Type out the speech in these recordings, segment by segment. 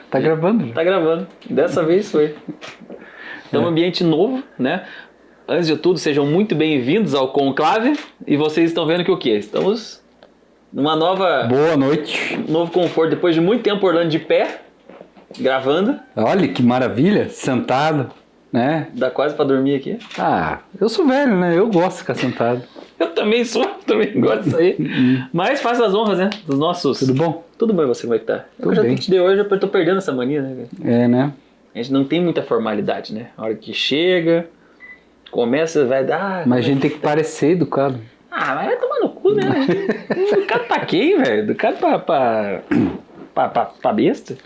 Tá gravando? Tá gravando. Dessa vez foi. Então, ambiente novo, né? Antes de tudo, sejam muito bem-vindos ao Conclave. E vocês estão vendo que o quê? Estamos numa nova... Boa noite. Novo conforto. Depois de muito tempo orando de pé, gravando. Olha que maravilha, sentado, né? Dá quase pra dormir aqui. Ah, eu sou velho, né? Eu gosto de ficar sentado. Eu também sou, também gosto disso aí. Mas faça as honras, né? Dos nossos... Tudo bom? Tudo bem, você como é que tá? Tudo eu já bem. te dei hoje, eu tô perdendo essa mania, né? É, né? A gente não tem muita formalidade, né? A hora que chega, começa, vai dar... Mas a gente tem que parecer educado. Ah, mas vai tomar no cu, né? Educado pra quem, velho? Educado pra besta?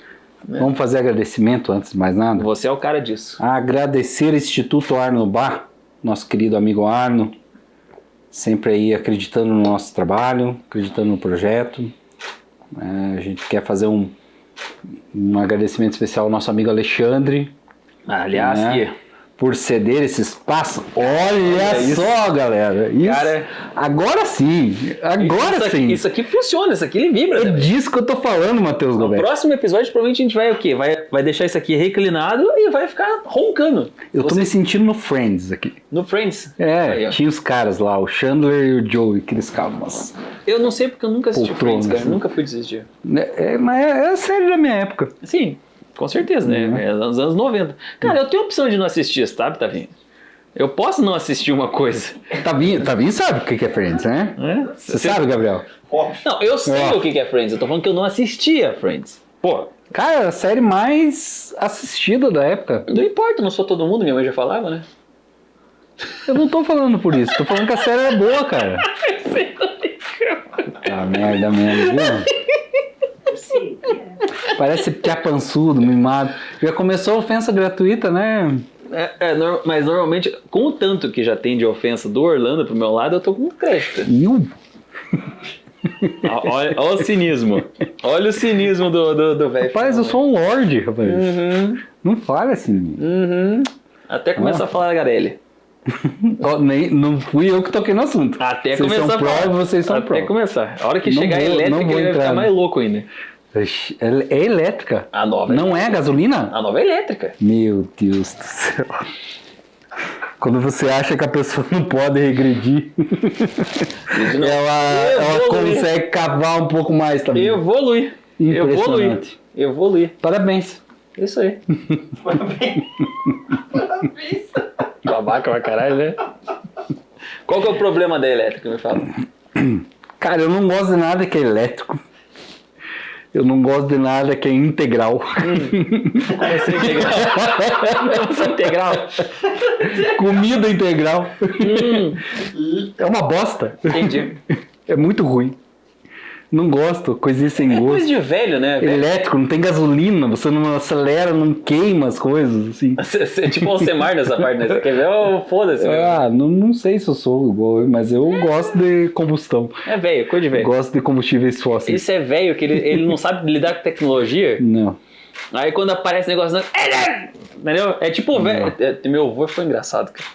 Vamos fazer agradecimento antes de mais nada? Você é o cara disso. Agradecer ao Instituto Arno Bar, nosso querido amigo Arno, sempre aí acreditando no nosso trabalho, acreditando no projeto. A gente quer fazer um agradecimento especial ao nosso amigo Alexandre. Aliás, né? Por ceder esse espaço. Olha só, galera. Isso. Cara, agora sim. Agora sim. Isso aqui funciona, isso aqui ele vibra. É disso que eu tô falando, Matheus No Gobert. próximo episódio, provavelmente a gente vai o quê? Vai deixar isso aqui reclinado e vai ficar roncando. Eu tô me sentindo no Friends aqui. No Friends? É, Aí, tinha os caras lá, o Chandler e o Joey, que eles ficavam. Mas eu não sei porque eu nunca assisti poltronas, Friends, cara. assim. Nunca fui desistir. Mas é a série da minha época. Sim, com certeza, né? É dos anos 90. Cara, eu tenho a opção de não assistir, sabe, Tavinho? Eu posso não assistir uma coisa. Tavinho sabe o que é Friends, né? É? Você sabe, Gabriel? Não, eu sei o que é Friends. Eu tô falando que eu não assistia Friends. Pô, Cara, a série mais assistida da época. não importa, não sou todo mundo, minha mãe já falava, né? Eu não tô falando por isso, tô falando que a série é boa, cara. Ah, merda mesmo, viu? Sim, Parece piá pançudo, mimado. Já começou a ofensa gratuita, né? Mas normalmente, com o tanto que já tem de ofensa do Orlando pro meu lado, eu tô com crédito. Olha o cinismo. Olha o cinismo do velho. Rapaz, eu sou um lorde, rapaz. Não fale assim. Até começar a falar da Garelli. Não fui eu que toquei no assunto. Até vocês começar são a falar. pró e vocês são Até pró. começar. A hora que Não chegar a vou- elétrica, não vou ele vai entrar, ficar né? mais louco ainda. É elétrica. A nova. Não é gasolina? A nova é elétrica. Meu Deus do céu. Quando você acha que a pessoa não pode regredir, ela Evolui. consegue cavar um pouco mais também. Evolui. Impressionante. Evolui. Parabéns. Isso aí. Babaca pra caralho, né? Qual que é o problema da elétrica, me fala? Cara, eu não gosto de nada que é elétrico. Eu não gosto de nada que é integral. Como assim integral? Como assim integral? Comida integral. É uma bosta. Entendi. É muito ruim. Não gosto, coisinha sem É coisa gosto. de velho, né? Velho? Elétrico, não tem gasolina, você não acelera, não queima as coisas, assim. Você é tipo o Alcemar nessa parte, né? Você quer ver? Foda-se. Ah, não sei se eu sou igual, mas eu gosto de combustão. É velho, coisa de velho. Gosto de combustíveis fósseis. Isso é velho, que ele não sabe lidar com tecnologia. Não. Aí quando aparece negócio... Entendeu? É tipo o velho... Meu avô foi engraçado, cara.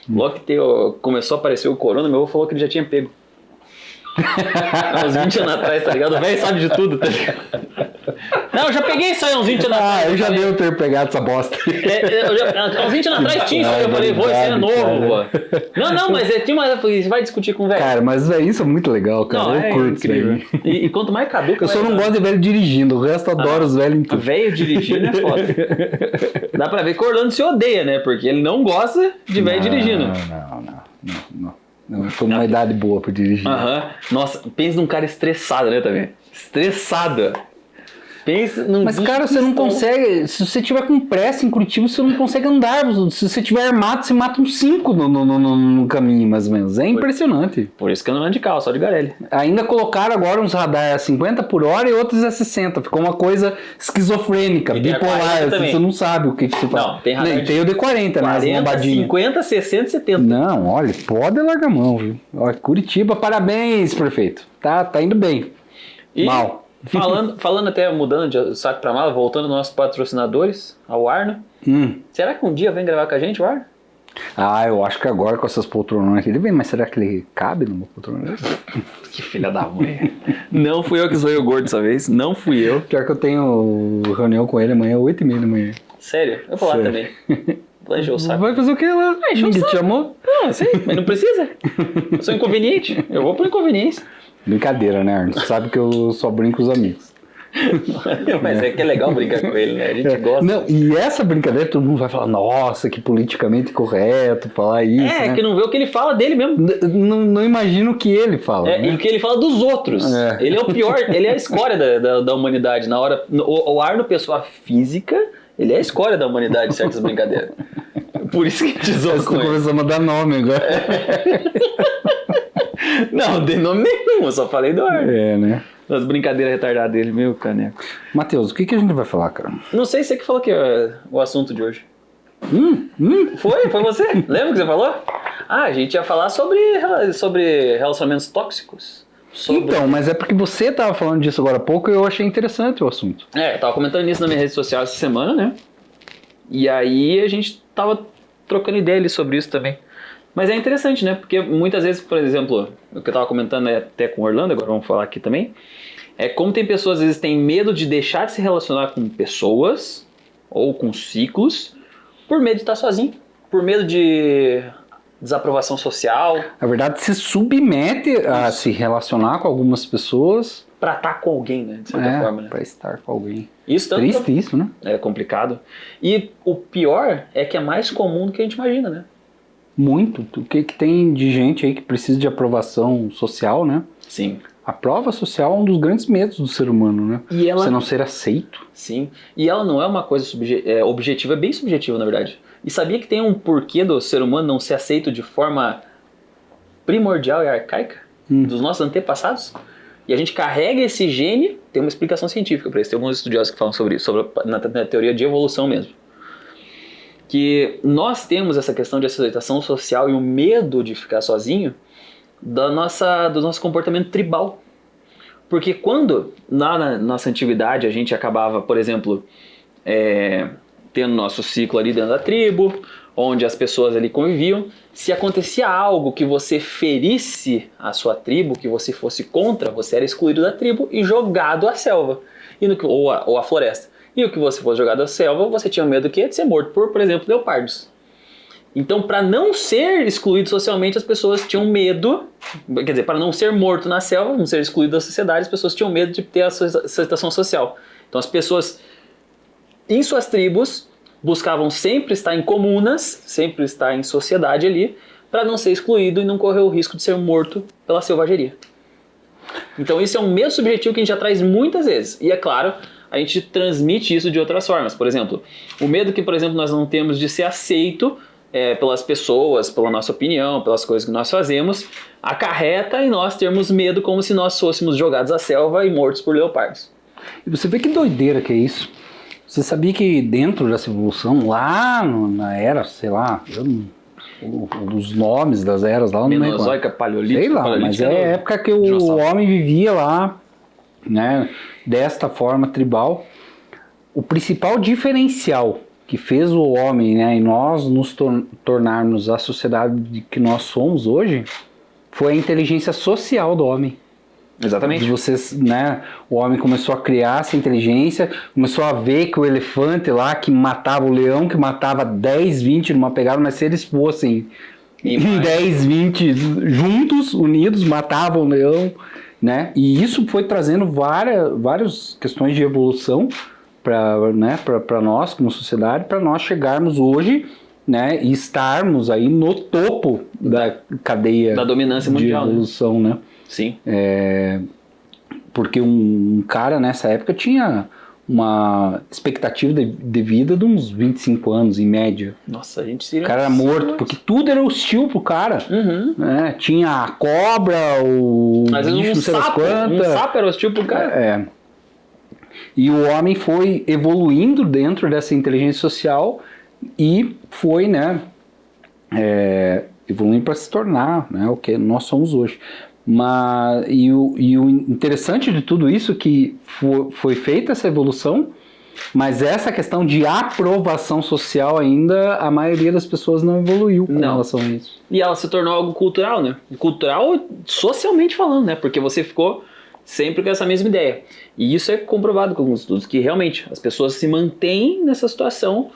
Logo que começou a aparecer o corona, meu avô falou que ele já tinha pego. Há uns 20 anos atrás, tá ligado? O velho sabe de tudo, tá ligado? Não, eu já peguei isso aí uns 20 anos atrás. Eu já devo ter pegado essa bosta. Há uns 20 anos atrás tinha isso aí. Eu falei, vô, isso aí é novo, pô. Não, mas tinha uma... Eu falei, você vai discutir com o velho. Cara, mas isso é muito legal, cara. Não, eu curto incrível. isso aí. E quanto mais caduco... Eu só não gosto de velho dirigindo, o resto eu adoro os velhos em tudo. Velho dirigindo é foda. Dá pra ver que o Orlando se odeia, né? Porque ele não gosta de velho dirigindo. Não. Eu tô numa idade boa pra dirigir. Aham. Nossa, pensa num cara estressado, né, também? Estressado. Pensa num Mas, bicho cara, você não pistão. consegue. Se você tiver com pressa em Curitiba, você não consegue andar. Se você tiver armado, você mata uns 5 no caminho, mais ou menos. É impressionante. Por isso que eu não ando de carro, só de Garelli. Ainda colocaram agora uns radar a 50 por hora e outros a 60. Ficou uma coisa esquizofrênica, E tem a bipolar. 40 também. Você não sabe o que você faz. Não, tem radar Tem o de 40, né? As 40, lombadinhas. 50, 60, 70. Não, olha, pode largar a mão, viu? Olha, Curitiba, parabéns, prefeito. Tá indo bem. E Mal. falando até, mudando de saco pra mala, voltando aos nossos patrocinadores, ao Arno. Será que um dia vem gravar com a gente, o Arno? Ah, eu acho que agora com essas poltronas aqui ele vem, mas será que ele cabe numa poltrona? Que filha da mãe. Não fui eu que zoei o gordo dessa vez, não fui eu. Pior que eu tenho reunião com ele amanhã, 8h30 da manhã. Sério? Eu vou lá Sério. também. Vou encher o saco. Vai fazer o que lá? Ninguém te chamou? Não, sei, mas não precisa. Eu sou inconveniente. Eu vou por inconveniência. Brincadeira, né, Arno? Sabe que eu só brinco com os amigos. Mas é que é legal brincar com ele, né? A gente gosta. Não, e essa brincadeira todo mundo vai falar, nossa, que politicamente correto falar isso, né? Que não vê o que ele fala dele mesmo. Não imagino o que ele fala. E o que ele fala dos outros. É. Ele é o pior, ele é a escória da humanidade. Na hora, o Arno, pessoa física, ele é a escória da humanidade, certas brincadeiras. Por isso que te zoou com ele. Começamos a dar nome agora. Não dei nome nenhum, eu só falei do Arno. É, né? As brincadeiras retardadas dele, meu caneco. Matheus, o que a gente vai falar, cara? Não sei, você que falou que é o assunto de hoje. Foi você? Lembra que você falou? Ah, a gente ia falar sobre relacionamentos tóxicos. Então, mas é porque você tava falando disso agora há pouco e eu achei interessante o assunto. Eu tava comentando isso na minha rede social essa semana, né? E aí a gente tava trocando ideia ali sobre isso também. Mas é interessante, né? Porque muitas vezes, por exemplo, o que eu tava comentando até com o Orlando, agora vamos falar aqui também, é como tem pessoas às vezes têm medo de deixar de se relacionar com pessoas ou com ciclos por medo de estar sozinho, por medo de desaprovação social. Na verdade, se submete a se relacionar com algumas pessoas Pra estar com alguém, né? De certa forma, né? Pra estar com alguém. Isso tanto Triste isso, né? É complicado. E o pior é que é mais comum do que a gente imagina, né? Muito. O que tem de gente aí que precisa de aprovação social, né? Sim. A prova social é um dos grandes medos do ser humano, né? E ela... Você não ser aceito. Sim. E ela não é uma coisa objetiva, é bem subjetiva, na verdade. E sabia que tem um porquê do ser humano não ser aceito de forma primordial e arcaica? Dos nossos antepassados? E a gente carrega esse gene, tem uma explicação científica para isso. Tem alguns estudiosos que falam sobre isso, na teoria de evolução mesmo. Que nós temos essa questão de aceitação social e o medo de ficar sozinho do nosso comportamento tribal. Porque quando, na nossa antiguidade, a gente acabava, por exemplo, tendo nosso ciclo ali dentro da tribo, onde as pessoas ali conviviam, se acontecia algo que você ferisse a sua tribo, que você fosse contra, você era excluído da tribo e jogado à selva, ou à floresta. E o que você fosse jogado à selva, você tinha medo do quê? De ser morto por exemplo, leopardos. Então, para não ser excluído socialmente, as pessoas tinham medo, quer dizer, para não ser morto na selva, não ser excluído da sociedade, as pessoas tinham medo de ter a aceitação social. Então, as pessoas, em suas tribos, buscavam sempre estar em comunas, sempre estar em sociedade ali, para não ser excluído e não correr o risco de ser morto pela selvageria. Então, isso é um medo subjetivo que a gente já traz muitas vezes. E, é claro, a gente transmite isso de outras formas. Por exemplo, o medo que, por exemplo, nós não temos de ser aceito pelas pessoas, pela nossa opinião, pelas coisas que nós fazemos, acarreta em nós termos medo como se nós fôssemos jogados à selva e mortos por leopardos. E você vê que doideira que é isso. Você sabia que dentro dessa evolução, lá na era, sei lá, os nomes das eras lá, não lembro. Mesozoica, paleolítica. Sei lá, mas é a época que o homem vivia lá, né, desta forma tribal. O principal diferencial que fez o homem, né, e nós nos tornarmos a sociedade que nós somos hoje, foi a inteligência social do homem. Exatamente. De vocês, né, o homem começou a criar essa inteligência, começou a ver que o elefante lá que matava o leão, que matava 10, 20 numa pegada, mas se eles fossem em 10, 20 juntos, unidos, matavam o leão, né? E isso foi trazendo várias questões de evolução para nós como sociedade, para nós chegarmos hoje, né, e estarmos aí no topo da cadeia da dominância mundial, de evolução, né? Sim. Porque um cara nessa época tinha uma expectativa de vida de uns 25 anos, em média. Nossa, a gente seria... O cara era morto, porque tudo era hostil pro cara. Uhum. Né? Tinha a cobra, o bicho, não sei das quantas. Um sapo era hostil pro cara. E o homem foi evoluindo dentro dessa inteligência social e foi, né, evoluindo para se tornar, né, o que nós somos hoje. E o interessante de tudo isso é que foi feita essa evolução Mas essa questão de aprovação social ainda, a maioria das pessoas não evoluiu com relação a isso. E ela se tornou algo cultural, né? Cultural socialmente falando, né? Porque você ficou sempre com essa mesma ideia. E isso é comprovado com alguns estudos, que realmente as pessoas se mantêm nessa situação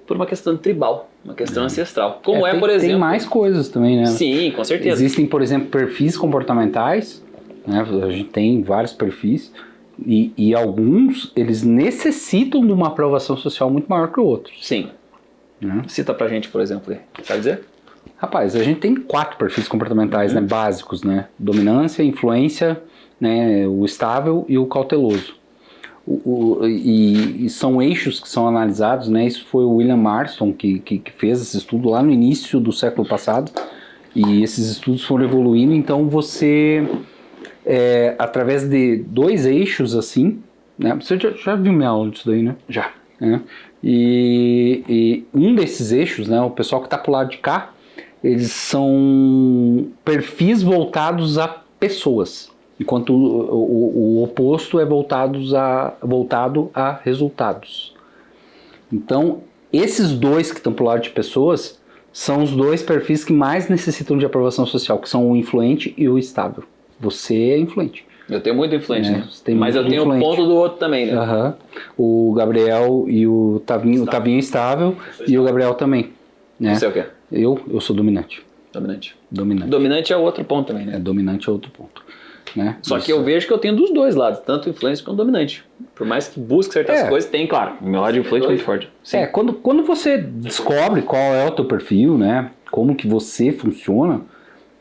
por uma questão tribal, uma questão ancestral. Como por exemplo... Tem mais coisas também, né? Sim, com certeza. Existem, por exemplo, perfis comportamentais, né? A gente tem vários perfis, e alguns, eles necessitam de uma aprovação social muito maior que outros. Sim. Né? Cita pra gente, por exemplo, sabe dizer? Rapaz, a gente tem 4 perfis comportamentais, né, básicos, né? Dominância, influência, né, o estável e o cauteloso. E são eixos que são analisados, né? Isso foi o William Marston que fez esse estudo lá no início do século passado, e esses estudos foram evoluindo. Então você, através de 2 eixos assim, né? Você já viu minha aula disso daí, né? Já. E um desses eixos, né, o pessoal que está pro lado de cá, eles são perfis voltados a pessoas, enquanto o oposto é voltado a resultados. Então, esses 2 que estão pro lado de pessoas são os 2 perfis que mais necessitam de aprovação social, que são o influente e o estável. Você é influente. Eu tenho muita influência, né? Mas eu tenho um ponto do outro também, né? O Gabriel e o Tavinho é estável, e o Gabriel também. Né? Você é o quê? Eu sou dominante. Dominante. Dominante. Dominante é outro ponto também, né? Dominante é outro ponto. Né? Só que eu vejo que eu tenho dos 2 lados, tanto influência quanto dominante. Por mais que busque certas coisas, tem, claro. O meu lado de influente é muito forte. Sim. Quando você descobre qual é o teu perfil, né? Como que você funciona,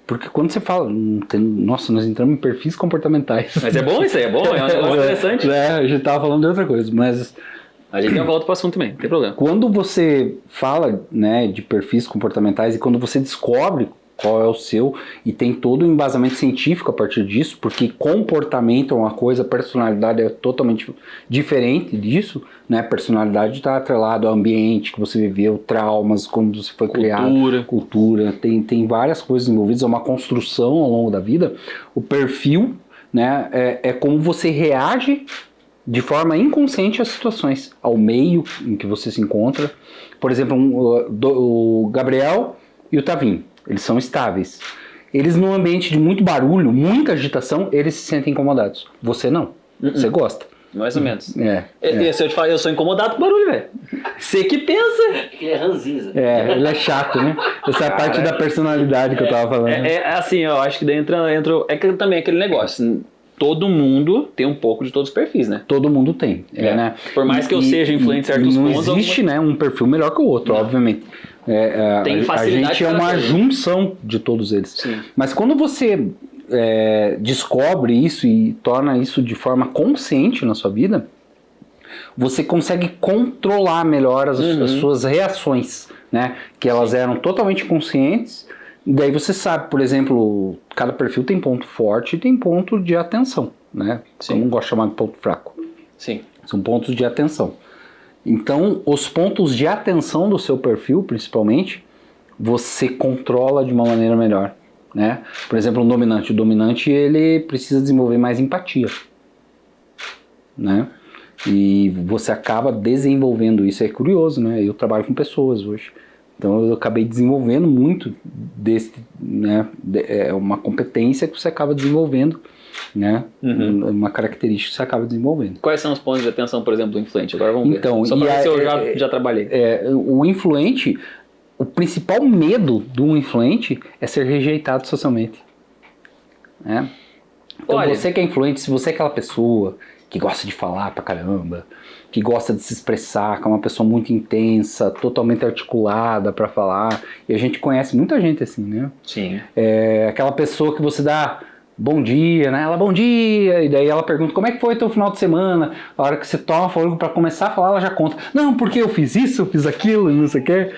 porque quando você fala, nossa, nós entramos em perfis comportamentais. Mas é bom isso aí, é bom, é um negócio interessante. A gente tava falando de outra coisa, mas... A gente já volta pro assunto também, não tem problema. Quando você fala, né, de perfis comportamentais, e quando você descobre qual é o seu, e tem todo o embasamento científico a partir disso, porque comportamento é uma coisa, personalidade é totalmente diferente disso, né? Personalidade está atrelado ao ambiente que você viveu, traumas, como você foi criado, cultura, tem várias coisas envolvidas, é uma construção ao longo da vida. O perfil, né, é como você reage de forma inconsciente às situações, ao meio em que você se encontra. Por exemplo, o Gabriel e o Tavinho, eles são estáveis. Eles, num ambiente de muito barulho, muita agitação, eles se sentem incomodados. Você não. Você gosta. Mais ou menos. Se eu te falar, eu sou incomodado com barulho, velho. Você que pensa. Ele é ranzinza. Ele é chato, né? Essa é a parte da personalidade que eu tava falando. Assim, eu acho que daí entra que também aquele negócio. Todo mundo tem um pouco de todos os perfis, né? Todo mundo tem, né? Por mais que eu seja influente em certos pontos... Não existe, né, um perfil melhor que o outro, obviamente. Tem facilidade. A gente é uma junção de todos eles. Sim. Mas quando você descobre isso e torna isso de forma consciente na sua vida, você consegue controlar melhor as suas reações, né? Que elas eram totalmente conscientes. Daí você sabe, por exemplo, cada perfil tem ponto forte e tem ponto de atenção, né? Sim. Eu não gosto de chamar de ponto fraco. Sim. São pontos de atenção. Então, os pontos de atenção do seu perfil, principalmente, você controla de uma maneira melhor, né? Por exemplo, um dominante. O dominante, ele precisa desenvolver mais empatia, né? E você acaba desenvolvendo isso. É curioso, né? Eu trabalho com pessoas hoje. Então eu acabei desenvolvendo muito desse, né? É uma competência que você acaba desenvolvendo, né? Uma característica que você acaba desenvolvendo. Quais são os pontos de atenção, por exemplo, do influente? Agora vamos ver. Então, só para ver se eu já trabalhei. O influente, o principal medo de um influente é ser rejeitado socialmente, né? Então, olha, você que é influente, se você é aquela pessoa que gosta de falar pra caramba, que gosta de se expressar, que é uma pessoa muito intensa, totalmente articulada pra falar, e a gente conhece muita gente assim, né? Sim. Aquela pessoa que você dá bom dia, né? Ela, bom dia, e daí ela pergunta, como é que foi teu final de semana? A hora que você toma fôlego pra começar a falar, ela já conta, não, porque eu fiz isso, eu fiz aquilo, não sei o quê.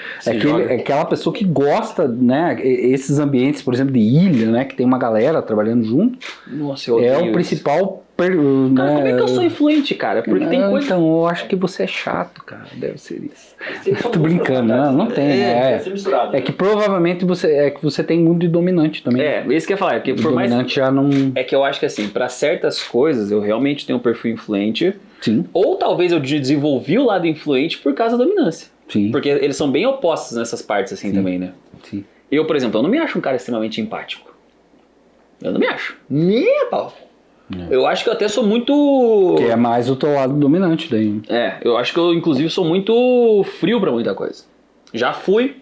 Aquela pessoa que gosta, né? Esses ambientes, por exemplo, de ilha, né? Que tem uma galera trabalhando junto. Nossa, eu odeio o principal... Cara, como é que eu sou influente, cara? Porque tem coisa... Então, eu acho que você é chato, cara. Deve ser isso. Eu tô brincando, não tem. É que provavelmente você tem muito de dominante também. Isso que eu ia falar. Porque por dominante mais... já não... É que eu acho que assim, pra certas coisas, eu realmente tenho um perfil influente. Sim, Ou talvez eu desenvolvi o lado influente por causa da dominância. sim, Porque eles são bem opostos nessas partes assim Sim. também, né? sim. Eu, por exemplo, eu não me acho um cara extremamente empático. Eu não me acho. Nem a pau. Eu acho que eu até sou muito... Que é mais o teu lado dominante daí. eu acho que eu, inclusive, sou muito frio pra muita coisa. Já fui.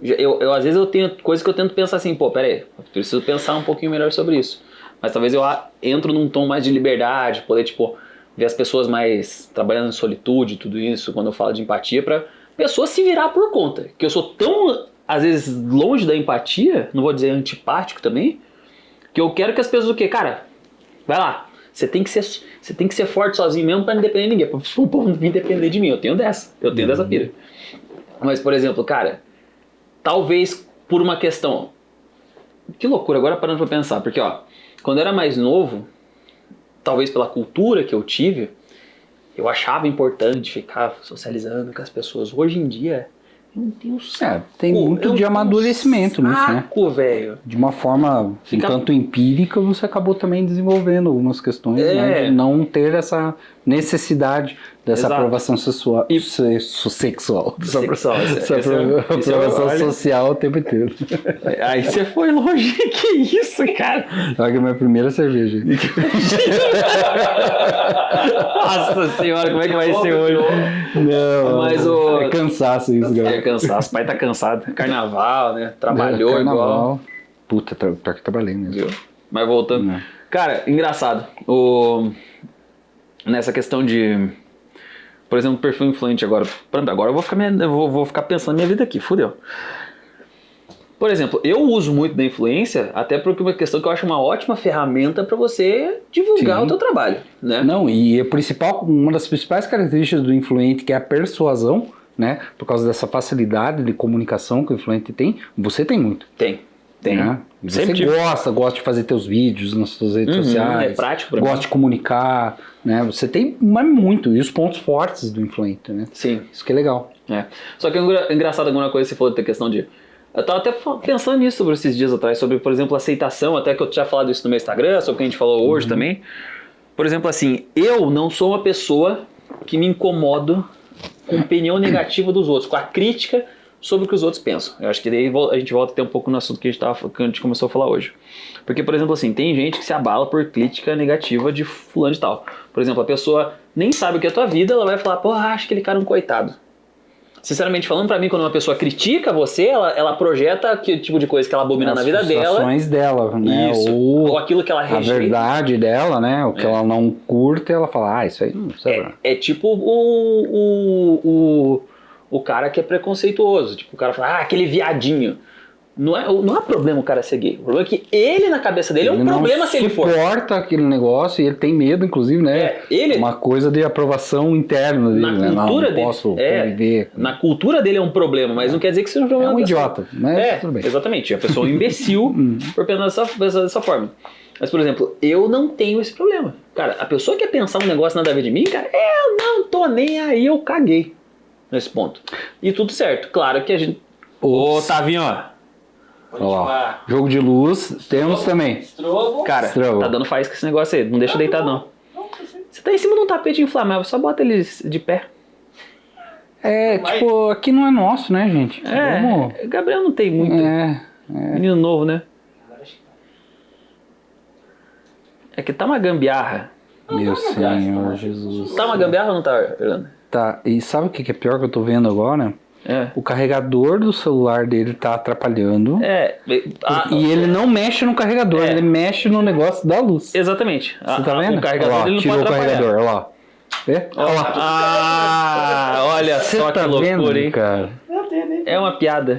Eu, às vezes, eu tenho coisas que eu tento pensar assim, pô, pera aí, eu preciso pensar um pouquinho melhor sobre isso. Mas talvez eu entro num tom mais de liberdade, poder, tipo, ver as pessoas mais trabalhando em solitude, tudo isso, quando eu falo de empatia, pra pessoa se virar por conta. Que eu sou tão, às vezes, longe da empatia, não vou dizer antipático também, que eu quero que as pessoas, o quê? Cara, vai lá. Você tem que ser forte sozinho mesmo pra não depender de ninguém. Pra o povo não vir depender de mim. Eu tenho dessa. Eu tenho dessa pira. Mas, por exemplo, cara, talvez por uma questão... Que loucura, agora parando pra pensar. Porque, ó, quando eu era mais novo, talvez pela cultura que eu tive, eu achava importante ficar socializando com as pessoas. Hoje em dia, eu não tenho saco. Tem muito de amadurecimento nisso, né? Saco, velho. De uma forma um tanto empírica, você acabou também desenvolvendo algumas questões, né, de não ter essa necessidade dessa aprovação sexual. Sexual. Essa aprovação social o tempo inteiro. Aí você foi longe. Que isso, cara? Olha que é a minha primeira cerveja. Nossa senhora, como é que vai ser hoje? Não, mas é cansaço isso, galera. É cansaço, o pai tá cansado. Carnaval, né? Trabalhou carnaval. Igual. Puta, pior que trabalhei mesmo. Viu? Mas voltando. Cara, engraçado. Nessa questão de... Por exemplo, perfil influente agora. Agora eu vou ficar pensando na minha vida aqui, fudeu. Por exemplo, eu uso muito da influência, até porque é uma questão que eu acho uma ótima ferramenta para você divulgar o teu trabalho, né? Não, e uma das principais características do influente, que é a persuasão, né? Por causa dessa facilidade de comunicação que o influente tem, você tem muito. Tem. Né? Você gosta de fazer teus vídeos nas suas redes sociais. É prático pra gosta de comunicar, né? Você tem muito. E os pontos fortes do influente, né? Sim. Isso que é legal. Só que é engraçado alguma coisa que você falou da questão de... Eu tava até pensando nisso sobre esses dias atrás, sobre, por exemplo, aceitação, até que eu tinha falado isso no meu Instagram, sobre o que a gente falou hoje também. Por exemplo, assim, eu não sou uma pessoa que me incomodo com a opinião negativa dos outros, com a crítica sobre o que os outros pensam. Eu acho que daí a gente volta até um pouco no assunto que a gente começou a falar hoje. Porque, por exemplo, assim, tem gente que se abala por crítica negativa de fulano e tal. Por exemplo, a pessoa nem sabe o que é a tua vida, ela vai falar, pô, acho aquele cara um coitado. Sinceramente falando, pra mim, quando uma pessoa critica você, ela projeta que tipo de coisa que ela abomina na vida dela. As frustrações dela, né? Isso. Ou aquilo que ela rejeita. A verdade dela, né? O que ela não curte, ela fala, isso aí não sei. É tipo o cara que é preconceituoso. Tipo, o cara fala, aquele viadinho. Não é problema o cara ser gay. O problema é que ele, na cabeça dele, é um problema se ele for. Ele suporta aquele negócio e ele tem medo, inclusive, né? Uma coisa de aprovação interna dele. Na cultura dele. Posso conviver. Na cultura dele é um problema, mas não quer dizer que seja um problema. É um idiota, mas tudo bem. Exatamente. A pessoa é um imbecil por pensar dessa forma. Mas, por exemplo, eu não tenho esse problema. Cara, a pessoa quer pensar um negócio nada a ver de mim, cara, eu não tô nem aí, eu caguei nesse ponto. E tudo certo. Claro que a gente... Ô, Tavinho, ó. Olá. Jogo de luz, temos também. Estrobo. Cara, tá dando faísca esse negócio aí, não deixa deitado não. Você tá em cima de um tapete inflamável, só bota ele de pé. Tipo, aqui não é nosso, né, gente? Gabriel não tem muito. Menino novo, né? É que tá uma gambiarra. Meu Senhor Jesus. Tá uma gambiarra ou não tá, Fernando? Tá, e sabe o que é pior que eu tô vendo agora? O carregador do celular dele tá atrapalhando. E ele não mexe no carregador, ele mexe no negócio da luz. Exatamente. Você tá vendo? O carregador ele não tirou pode o carregador, olha lá. Olha lá. Olha só que loucura, vendo, hein? Cara? É uma piada.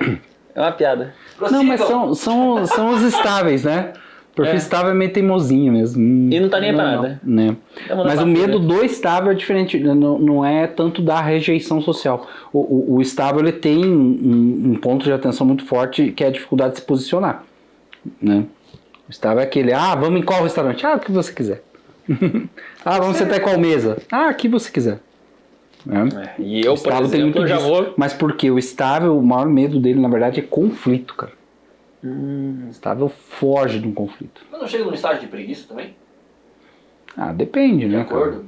É uma piada. Não, mas são os estáveis, né? Perfil estável é meio teimosinho mesmo. E não tá nem pra nada. Né? Mas o medo do estável é diferente, não é tanto da rejeição social. O estável ele tem um ponto de atenção muito forte que é a dificuldade de se posicionar. Né? O estável é aquele, vamos em qual restaurante? O que você quiser. Vamos sentar em qual mesa? O que você quiser. E eu, por exemplo, tem muito já vou... Mas porque o estável, o maior medo dele, na verdade, é conflito, cara. Estável foge de um conflito. Mas não chega num estágio de preguiça também? Depende, né, acordo.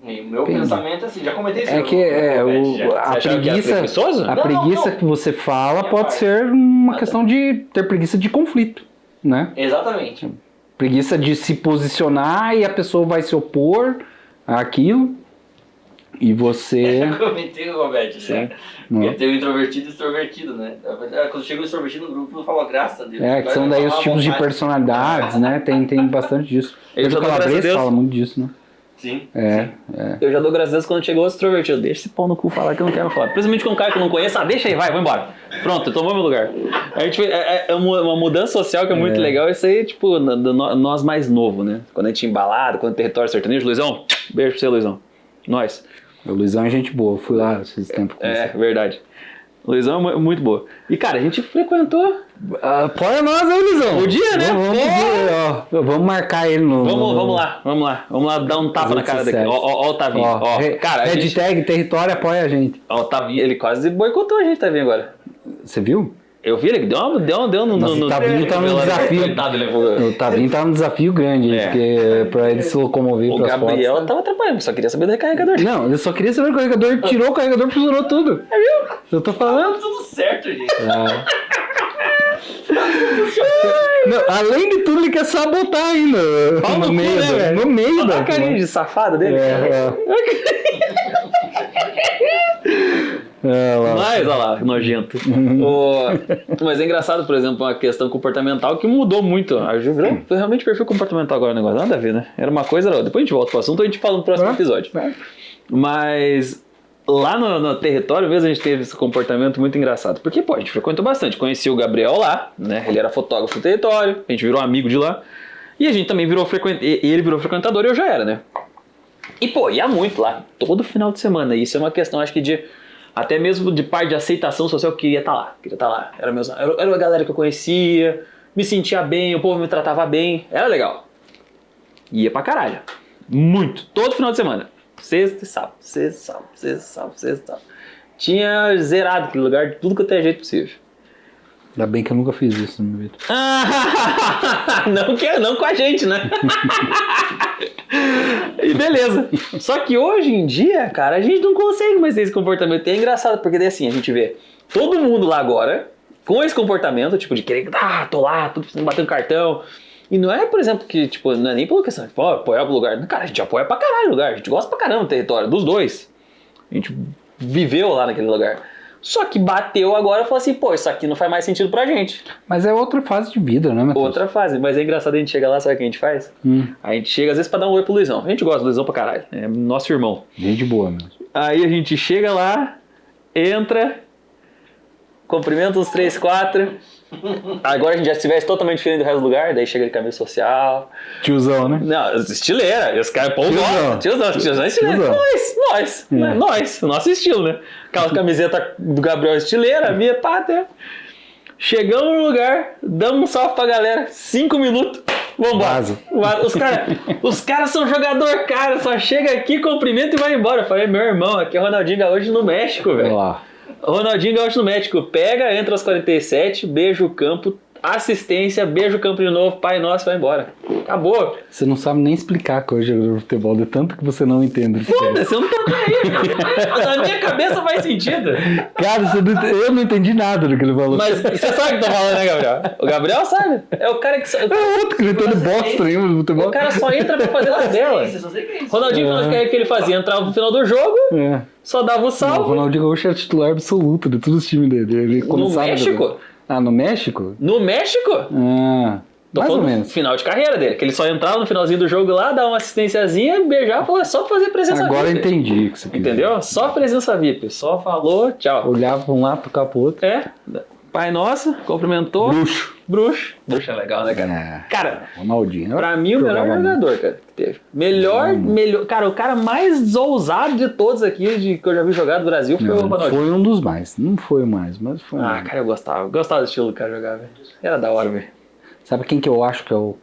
E o meu Depende. pensamento é assim, já comentei isso. É que a Você achava que era preguiça, preguiçoso? a Não, preguiça não. que você fala Minha pode parte. ser uma questão de ter preguiça de conflito, né? Exatamente. Preguiça de se posicionar e a pessoa vai se opor àquilo e você... Já comentei com o Roberto, Sim. Porque tem o introvertido e o extrovertido, né? Quando chega o extrovertido no grupo, eu falo, graças a Deus. É, que são daí os tipos de personalidades, né? Tem bastante disso. Eu O já dou graças a Calabrese Deus. fala muito disso, né? Sim. É, Eu já dou graças a Deus quando chegou o extrovertido. Deixa esse pau no cu falar que eu não quero falar. Principalmente com um cara que eu não conheço. Ah, deixa aí, vai embora. Pronto, tomou meu lugar. A gente, é uma mudança social que é muito legal. Isso aí, tipo, nós mais novo, né? Quando a gente embalado, quando o território sertanejo. Luizão, beijo pra você, Luizão. Nós. o Luizão é gente boa, eu fui lá esses tempos com É, você. verdade. Luizão é muito boa. E, cara, a gente frequentou. Apoia nós aí, Luizão. O dia, né? Vamos, pedir, ó, vamos marcar ele no... Vamos lá dar um tapa na cara daqui. Ó o Tavinho. Ó, cara, a gente, hashtag território apoia a gente. ó, o Tavinho, ele quase boicotou a gente, Tavinho, agora. Você viu? Eu vi ele, deu no... Nossa, o Tavinho tá no desafio. Coitado, ele levou... O Tavinho tá num desafio grande, É. porque pra ele se locomover O pras Gabriel fotos. tava atrapalhando, só queria saber do recarregador. Não, eu só queria saber o carregador, tirou o carregador, funcionou tudo. Eu tô falando. Tá tudo certo, gente. Não, além de tudo, ele quer sabotar ainda. Pau No cu, meio, né, velho? no meio Olha da a carinha de safado dele. Lá. Mas, olha lá, nojento. Mas é engraçado, por exemplo, uma questão comportamental que mudou muito. A Ju virou realmente perfil comportamental agora o negócio. Nada a ver, né? Era uma coisa, não. Depois a gente volta pro assunto, a gente fala no próximo episódio. Mas lá no território mesmo a gente teve esse comportamento muito engraçado. Porque, pô, a gente frequentou bastante. Conheci o Gabriel lá, né? Ele era fotógrafo do território, a gente virou amigo de lá. E a gente também virou ele virou frequentador e eu já era, né? E, pô, ia muito lá, todo final de semana. E isso é uma questão, acho que de... Até mesmo de parte de aceitação social, que queria estar lá. Era uma galera que eu conhecia, me sentia bem, o povo me tratava bem. Era legal. Ia pra caralho. Muito. Todo final de semana. Sexta e sábado. Tinha zerado aquele lugar de tudo que eu jeito possível. Ainda bem que eu nunca fiz isso na minha vida. Não com a gente, né? E beleza. Só que hoje em dia, cara, a gente não consegue mais ter esse comportamento. E é engraçado, porque daí assim, a gente vê todo mundo lá agora com esse comportamento, tipo, de querer, tô lá, tô precisando bater um cartão. E não é, por exemplo, que, tipo, não é nem pela questão de apoiar o lugar. Cara, a gente apoia pra caralho o lugar. A gente gosta pra caramba do território, dos dois. A gente viveu lá naquele lugar. Só que bateu agora e falou assim, pô, isso aqui não faz mais sentido pra gente. Mas é outra fase de vida, né, Matheus? Outra fase, mas é engraçado a gente chegar lá, sabe o que a gente faz? A gente chega às vezes pra dar um oi pro Luizão. A gente gosta do Luizão pra caralho, é nosso irmão. Gente boa mesmo. Aí a gente chega lá, entra, cumprimenta uns 3, 4. Agora a gente já estivesse totalmente diferente do resto do lugar, daí chega de camisa social. Tiozão, né? Não, estileira, e os caras, pô, tiozão, estileira. Nós, o nosso estilo, né? Aquela camiseta do Gabriel estileira, a minha pátria. Chegamos no lugar, damos um salve pra galera, 5 minutos, vambora. Vaza. Os caras são jogador, cara, só chega aqui, cumprimenta e vai embora. Eu falei, meu irmão, aqui é Ronaldinho Gaúcho no México, Olha velho. lá. Ronaldinho Gaúcho no México, pega, entra aos 47, beija o campo, assistência, beija o campo de novo, Pai Nosso, vai embora. Acabou. Você não sabe nem explicar que hoje é o futebol, de tanto que você não entende. Foda-se, eu não tô nem aí. Na minha cabeça faz sentido. Cara, eu não entendi nada do que ele falou. Mas você sabe o que eu tô falando, né, Gabriel? O Gabriel sabe. É o cara que... É outro que ele tá de boxe também no futebol. O cara só entra pra fazer tabela. Só sei que é isso. Ronaldinho, o que ele fazia? Entrava no final do jogo, É. só dava o Não, o salve. Ronaldinho Gaúcho era titular absoluto de todos os times dele. Ele começava México? Ah, no México? No México? Ah, Tô mais ou falando menos. do final de carreira dele, que ele só entrava no finalzinho do jogo lá, dava uma assistênciazinha, beijava, falou, é só fazer presença Agora eu VIP. entendi o que você quis dizer. Entendeu? Só presença VIP. Só falou, tchau. Olhava pra um lado, tocava pro outro. É, Pai Nosso, cumprimentou. Bruxo. Bruxo é legal, né, cara? É. Cara, Ronaldinho. pra mim o melhor Jogava jogador, cara, que teve. Melhor, cara, o cara mais ousado de todos aqui que eu já vi jogar do Brasil foi o Não, Ronaldinho. foi um dos mais. Não foi o mais, mas foi um. Ah, cara, eu gostava do estilo do cara jogar, velho. Era da hora, velho. Sabe quem que eu acho que é o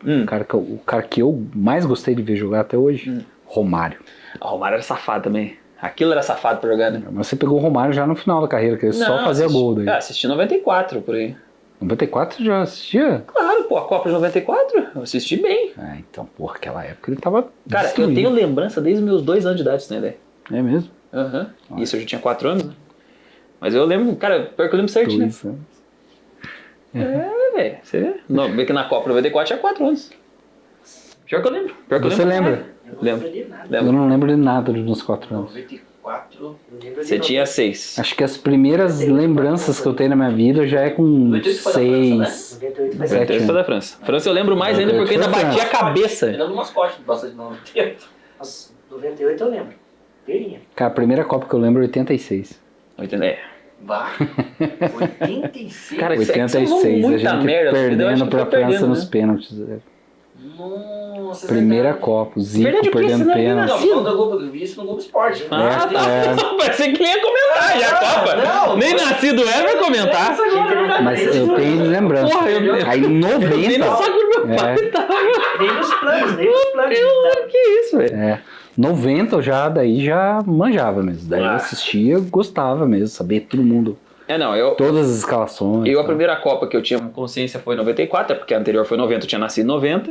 cara que eu mais gostei de ver jogar até hoje? Romário. O Romário era safado também. Aquilo era safado pra jogar, né? Mas você pegou o Romário já no final da carreira, que ele só fazia gol daí. Assisti 94 por aí. 94 você já assistia? Claro, pô, a Copa de 94, eu assisti bem. Ah, então, porra, aquela época ele tava Cara, destruído. eu tenho lembrança desde os meus 2 anos de idade, né, velho? É mesmo? Aham. Isso eu já tinha 4 anos, né? Mas eu lembro, cara, pior que eu lembro certinho. 2 anos. É, velho, você vê? Não, bem que na Copa 94 tinha 4 anos. Pior que eu lembro. Pior que Você eu lembro. lembra? Lembro. Eu não lembro de nada dos meus 4 anos. 94. Você tinha 6. Acho que as primeiras lembranças que eu tenho na minha vida já é com 98 foi da França, 6, 98 Foi 7 da anos. França. França eu lembro mais ainda porque ainda batia a cabeça. Eu lembro do mascote do bastante 98. Nossa, 98 eu lembro. Inteirinha. Cara, a primeira Copa que eu lembro é 86. 80, é. Vá. 86. Cara, isso é que 86, são a muita gente merda, eu acho perdendo que pra foi perdendo, França né? nos pênaltis. Nossa, Primeira verdade. Copa, o Zico Perdeu de quê? Você perdendo não é pênalti. Não, falando do Globo, eu vi isso no Globo Esporte. Ah, tá. É. Pensei que ia comentar já a Copa. não. Nem nascido é pra comentar. Mas eu tenho lembrança. Porra, eu- Aí em Nem no 90. saco do meu pai É. tava. Nem nos planos, nem nos planos. Que isso, velho? É. 90 eu já manjava mesmo. Daí eu Ah. assistia, gostava mesmo, sabia todo mundo. É, não, eu. Todas as escalações. Eu, a tá? primeira Copa que eu tinha consciência foi em 94, porque a anterior foi 90, eu tinha nascido em 90.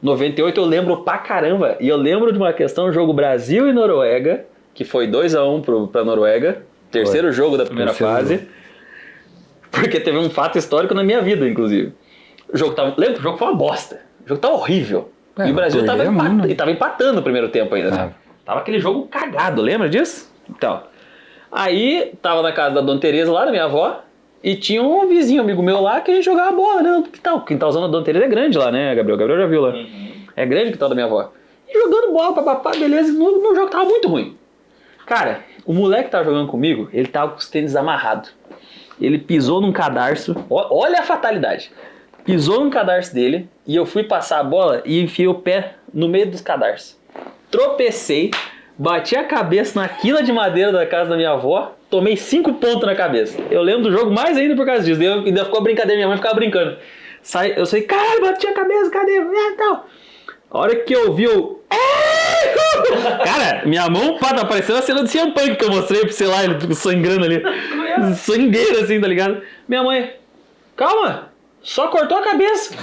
98 eu lembro pra caramba. E eu lembro de uma questão, jogo Brasil e Noruega, que foi 2-1 pra Noruega. Terceiro jogo da primeira Terceiro fase. jogo. Porque teve um fato histórico na minha vida, inclusive. O jogo tava. Lembra? O jogo foi uma bosta. O jogo tava horrível. É, e o Brasil tava, perdemos, né? e tava empatando no primeiro tempo ainda, né? Tava aquele jogo cagado, lembra disso? Então. Aí, tava na casa da Dona Tereza lá, da minha avó, e tinha um vizinho, amigo meu lá, que a gente jogava bola, né? O quintalzão da Dona Tereza é grande lá, né, Gabriel? O Gabriel já viu lá. É grande o quintal da minha avó. E jogando bola, papapá, beleza, no jogo tava muito ruim. Cara, o moleque que tava jogando comigo, ele tava com os tênis amarrados. Ele pisou num cadarço, olha a fatalidade. Pisou num cadarço dele, e eu fui passar a bola e enfiei o pé no meio dos cadarços. Tropecei, bati a cabeça na quina de madeira da casa da minha avó, tomei 5 pontos na cabeça. Eu lembro do jogo mais ainda por causa disso. Ainda ficou a brincadeira, minha mãe ficava brincando. Eu saí, caralho, bati a cabeça, cadê? Tal. A hora que eu vi, eu... Cara, minha mão, pá, tá parecendo a cena do CM Punk que eu mostrei pra você lá, ele sangrando ali. Sangueiro assim, tá ligado? Minha mãe, calma, só cortou a cabeça.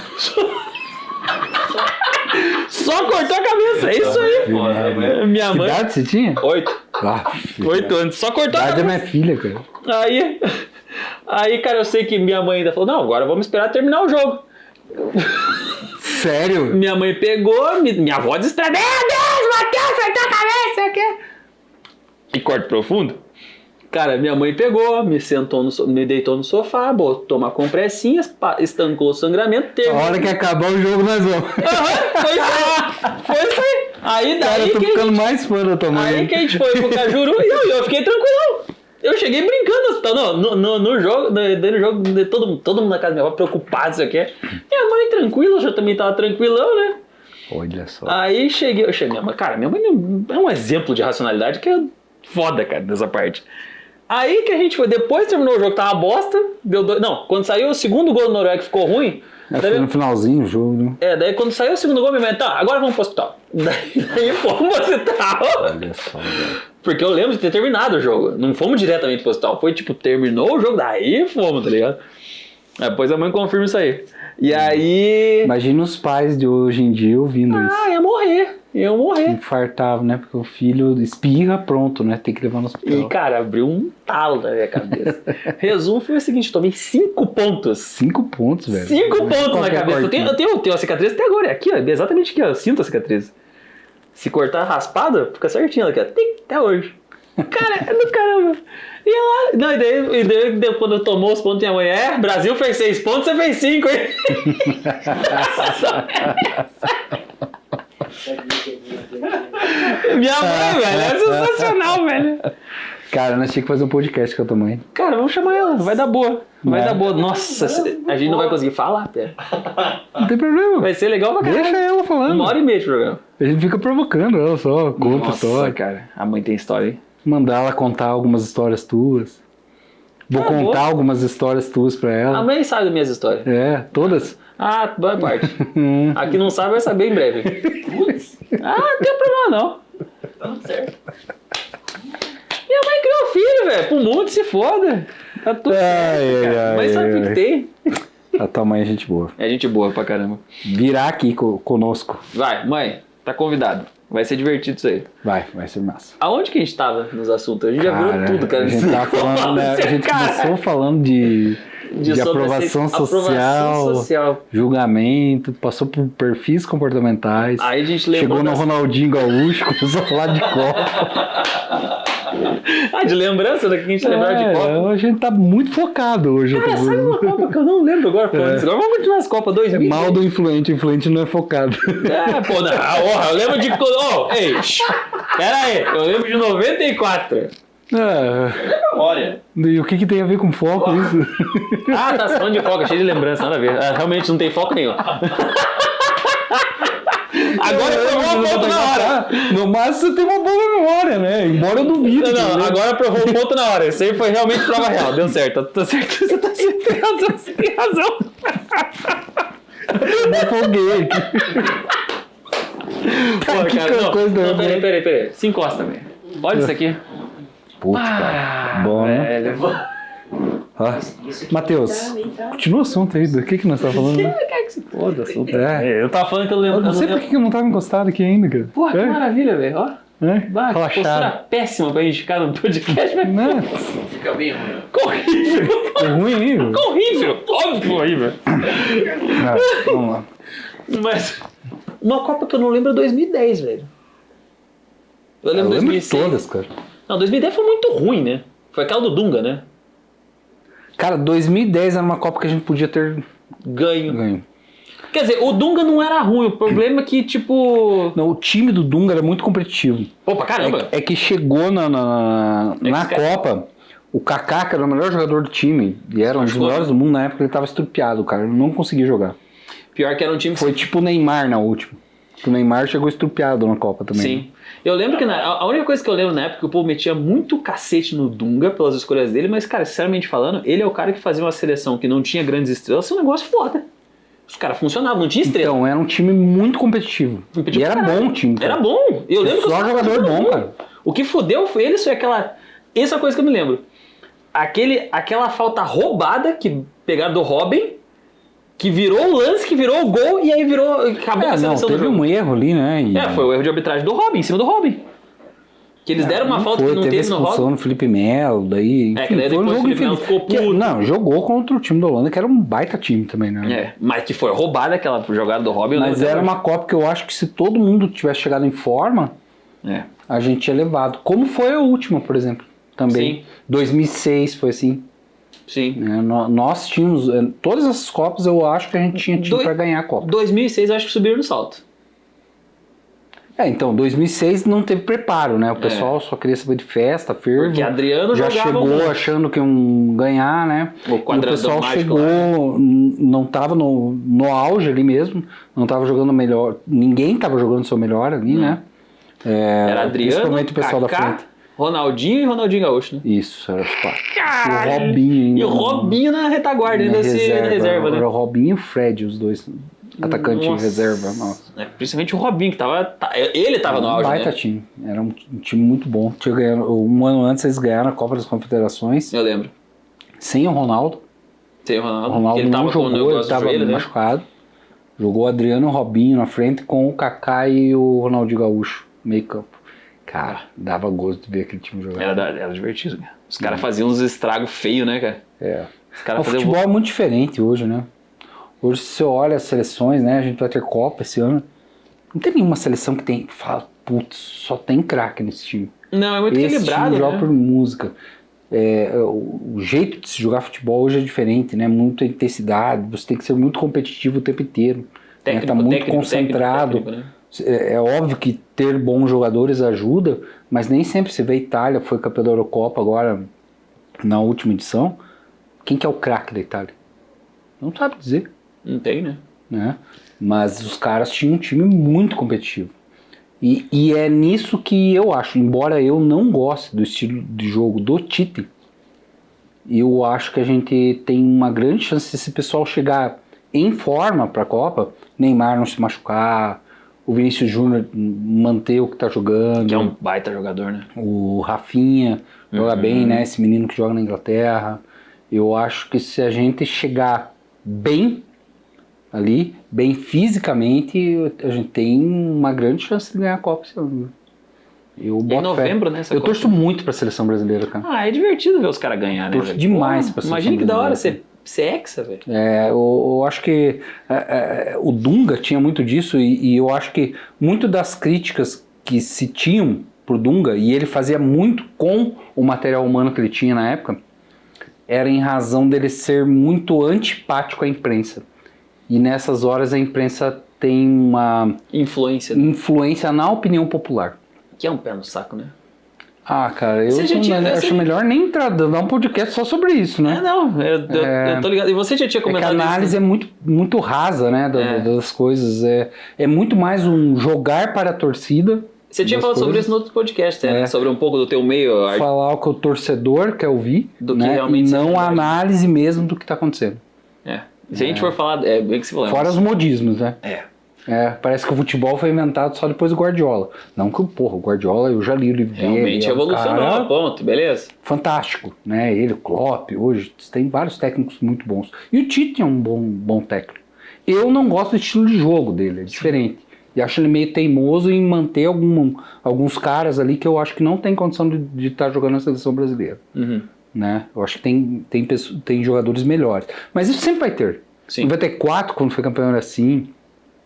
Só cortou a cabeça, é isso aí. Minha Que mãe... idade você tinha? 8. Ah, 8 anos, só cortou a idade da cabeça. minha filha, cara. Aí, cara, eu sei que minha mãe ainda falou, não, agora vamos esperar terminar o jogo. Sério? Minha mãe pegou, minha avó desesperada, meu Deus, Matheus, cortou a cabeça, o quê? E corte profundo. Cara, minha mãe pegou, me deitou no sofá, botou uma compressinha, estancou o sangramento, A terminou. hora que acabar o jogo, nós vamos. Foi isso aí. Foi isso aí. Aí Cara, daí eu tô ficando mais fã da tua mãe. Aí que a gente foi pro Cajuru e eu fiquei tranquilão. Eu cheguei brincando no hospital. Não, no jogo, no jogo, todo mundo na casa da minha avó preocupado, isso aqui. Minha mãe tranquila, eu também tava tranquilão, né? Olha só. Aí cheguei, minha mãe, cara, minha mãe é um exemplo de racionalidade que é foda, cara, dessa parte. Aí que a gente foi, depois terminou o jogo, tava uma bosta, quando saiu o segundo gol do Noruega que ficou ruim. Foi no finalzinho o jogo, né? Daí quando saiu o segundo gol, minha mãe, tá, agora vamos pro hospital. Daí fomos pro hospital. Olha só, velho. Porque eu lembro de ter terminado o jogo. Não fomos diretamente pro hospital. Foi tipo, terminou o jogo, daí fomos, tá ligado? Depois a mãe confirma isso aí. E aí... Imagina os pais de hoje em dia ouvindo isso. ia morrer. Infartava, né? Porque o filho espirra, pronto, né? Tem que levar no hospital. E, cara, abriu um talo na minha cabeça. Resumo foi o seguinte, tomei 5 pontos. 5 pontos, velho. 5 pontos na Qualquer cabeça. cortinho. Eu tenho a cicatriz até agora. É aqui, ó. Exatamente aqui, ó. Eu sinto a cicatriz. Se cortar raspada, fica certinho ela aqui, ó. Até hoje. Cara, é do caramba. E ela... Não, e daí quando tomou os pontos, minha mãe, Brasil fez 6 pontos, você fez 5, hein? Minha mãe, velho, é sensacional, velho. Cara, nós tínhamos que fazer um podcast com a tua mãe. Cara, vamos chamar ela, vai dar boa. Vai Vai. dar boa. Nossa, a gente não vai conseguir falar, Pé. Não tem problema. Vai ser legal pra caralho. Deixa ela falando. 1h30 de programa. A gente fica provocando ela só, conta história. Cara, a mãe tem história, hein? Mandar ela contar algumas histórias tuas. Vou contar boa. algumas histórias tuas pra A ela. mãe sabe das minhas histórias. É, todas? Ah, boa parte. A que não sabe vai saber em breve. Putz, Não tem problema não. tá tudo certo. Minha mãe criou filho, velho. Pro mundo se foda. Tá tudo certo, cara. Mas sabe o que tem? A tua mãe é gente boa. É gente boa pra caramba. Virá aqui conosco. Vai, mãe, tá convidado. Vai ser divertido isso aí. Vai ser massa. Aonde que a gente tava nos assuntos? A gente já virou tudo, cara. A gente tava falando, né? A gente começou falando de aprovação social, julgamento, passou por perfis comportamentais. Aí a gente lembrou chegou no Ronaldinho Gaúcho, começou a falar de Copa. De lembrança daqui que a gente lembrava de Copa. A gente tá muito focado hoje. Cara, sabe uma Copa que eu não lembro agora? Agora vamos continuar as Copas 2000. Mal do influente, o influente não é focado. Pô, não. Eu lembro de... Ei, pera aí. Eu lembro de 94. Memória. E o que tem a ver com foco isso? Tá falando de foco, cheio de lembrança, nada a ver. Realmente não tem foco nenhum. Agora provou um ponto na hora. No máximo você tem uma boa memória, né? Embora eu duvide. Não, agora provou um ponto na hora. Isso aí foi realmente prova real. Deu certo. Tá certo. Você tá certo. Tem razão. Eu folguei aqui. Pô, cara, não, peraí. Se encosta, velho. Olha isso aqui. Puta, cara. Bom, né? Matheus, continua o assunto aí. Do que nós estamos falando? Quer que se foda o assunto. Eu tava falando que eu lembro. Eu não sei por que eu não tava encostado aqui ainda, cara. Porra, que maravilha, velho. Ó. Relaxado. Postura péssima pra gente ficar no podcast, mas... Não. Fica bem ruim. Horrível. É ruim aí, velho. Horrível. Óbvio horrível. Vamos lá. Mas uma Copa que eu não lembro é 2010, velho. Eu lembro 2006. Todas, cara. Não, 2010 foi muito ruim, né? Foi aquela do Dunga, né? Cara, 2010 era uma Copa que a gente podia ter ganho. Quer dizer, o Dunga não era ruim, o problema é que, tipo... Não, o time do Dunga era muito competitivo. Opa, caramba! É que chegou na Copa, o Kaká, que era o melhor jogador do time, e era um dos melhores do mundo na época, ele tava estrupiado, cara, ele não conseguia jogar. Pior que era um time... Foi tipo o Neymar na última. O Neymar chegou estrupiado na Copa também. Sim. Eu lembro que a única coisa que eu lembro na época é que o povo metia muito cacete no Dunga pelas escolhas dele, mas, cara, sinceramente falando, ele é o cara que fazia uma seleção que não tinha grandes estrelas, um negócio foda. Os caras funcionavam, não tinha estrela. Então, era um time muito competitivo. E era bom o time. Cara. Era bom. Eu lembro que só jogador bom, cara. O que fodeu foi ele, foi aquela... Essa é a coisa que eu me lembro. Aquela falta roubada que pegaram do Robin, que virou o lance, que virou o gol, e aí acabou a seleção do jogo. Teve um erro ali, né? Foi o erro de arbitragem do Robin, em cima do Robin. Que eles deram uma falta que não teve no Robin. Teve expulsão no Felipe Melo, daí... Enfim, que daí depois o Felipe Melo ficou puto. Não, jogou contra o time da Holanda, que era um baita time também, né? Mas que foi roubada aquela jogada do Robin. Mas era uma Copa que eu acho que se todo mundo tivesse chegado em forma, a gente tinha levado. Como foi a última, por exemplo, também. Sim. 2006 foi assim. Sim. Nós tínhamos... Todas essas Copas eu acho que a gente tinha time pra ganhar a Copa. 2006 eu acho que subiram no salto. Então, 2006 não teve preparo, né? O pessoal só queria saber de festa, fervo. Porque Adriano já chegou achando que iam ganhar, né? O pessoal chegou, lá, não tava no auge ali mesmo, não tava jogando melhor, ninguém tava jogando seu melhor ali, né? Era Adriano, principalmente o pessoal Kaká, da frente. Ronaldinho e Ronaldinho Gaúcho, né? Isso, era os quatro. Caralho. E o Robinho. E o Robinho na retaguarda, ainda na reserva, né? Era o Robinho e o Fred, os dois atacante reserva. Nossa. Principalmente o Robinho, que ele tava no auge, baita time. Era um time muito bom. Tinha ganhado, um ano antes eles ganharam a Copa das Confederações. Eu lembro. Sem o Ronaldo. Sem o Ronaldo. O Ronaldo ele não jogou, ele estava machucado. Jogou o Adriano e o Robinho na frente com o Kaká e o Ronaldinho Gaúcho, meio campo. Cara, dava gosto de ver aquele time jogar. Era divertido, cara. Os caras faziam uns estragos feios, né, cara? O futebol é muito diferente hoje, né? Hoje, se você olha as seleções, né? A gente vai ter Copa esse ano. Não tem nenhuma seleção que fala, putz, só tem craque nesse time. Não, é muito equilibrado, time joga por música. O jeito de se jogar futebol hoje é diferente, né? Muita intensidade, você tem que ser muito competitivo o tempo inteiro. Tá muito concentrado. Técnico, né? É óbvio que ter bons jogadores ajuda, mas nem sempre você vê a Itália, foi campeã da Eurocopa agora, na última edição. Quem que é o craque da Itália? Não sabe dizer. Não tem, né? Mas os caras tinham um time muito competitivo. E é nisso que eu acho, embora eu não goste do estilo de jogo do Tite, eu acho que a gente tem uma grande chance de esse pessoal chegar em forma para a Copa, Neymar não se machucar, o Vinícius Júnior manter o que tá jogando. Que é um baita jogador, né? O Rafinha joga bem, né? Esse menino que joga na Inglaterra. Eu acho que se a gente chegar bem ali, bem fisicamente, a gente tem uma grande chance de ganhar a Copa esse ano. Eu Em boto novembro, fé. né? essa Eu Copa. torço muito pra seleção brasileira, cara. Ah, é divertido ver os caras ganhar, né? Torço velho? demais Porra, pra seleção imagina que da hora brasileira. ser hexa, velho. Eu acho que o Dunga tinha muito disso e eu acho que muito das críticas que se tinham pro Dunga, e ele fazia muito com o material humano que ele tinha na época, era em razão dele ser muito antipático à imprensa. E nessas horas a imprensa tem uma Influência, né? influência na opinião popular. Que é um pé no saco, né? Ah, cara, eu Você já tinha- acho você- melhor nem entrar, dar um podcast só sobre isso, né? Não, eu tô ligado. E você já tinha É que a comentado isso, análise é muito rasa, né, das coisas. É muito mais um jogar para a torcida. Você tinha das falado sobre coisas. isso no outro podcast, né? É. Sobre um pouco do teu meio. Falar o que o torcedor quer ouvir, Do que né, realmente e não é a verdade. análise mesmo do que está acontecendo. É. Se a gente for falar. É bem que você falou. Fora os modismos, né? É. Parece que o futebol foi inventado só depois do Guardiola. Não que, o Guardiola, eu já li o livro dele. Realmente é um evolucionou, cara ponto, beleza? fantástico, né? Ele, o Klopp, hoje tem vários técnicos muito bons. E o Tite é um bom técnico. Eu não gosto do estilo de jogo dele, é diferente. E acho ele meio teimoso em manter alguns caras ali que eu acho que não tem condição de estar jogando na seleção brasileira. Uhum. Né? Eu acho que tem jogadores melhores. Mas isso sempre vai ter. Sim. Em 94, quando foi campeão, era assim.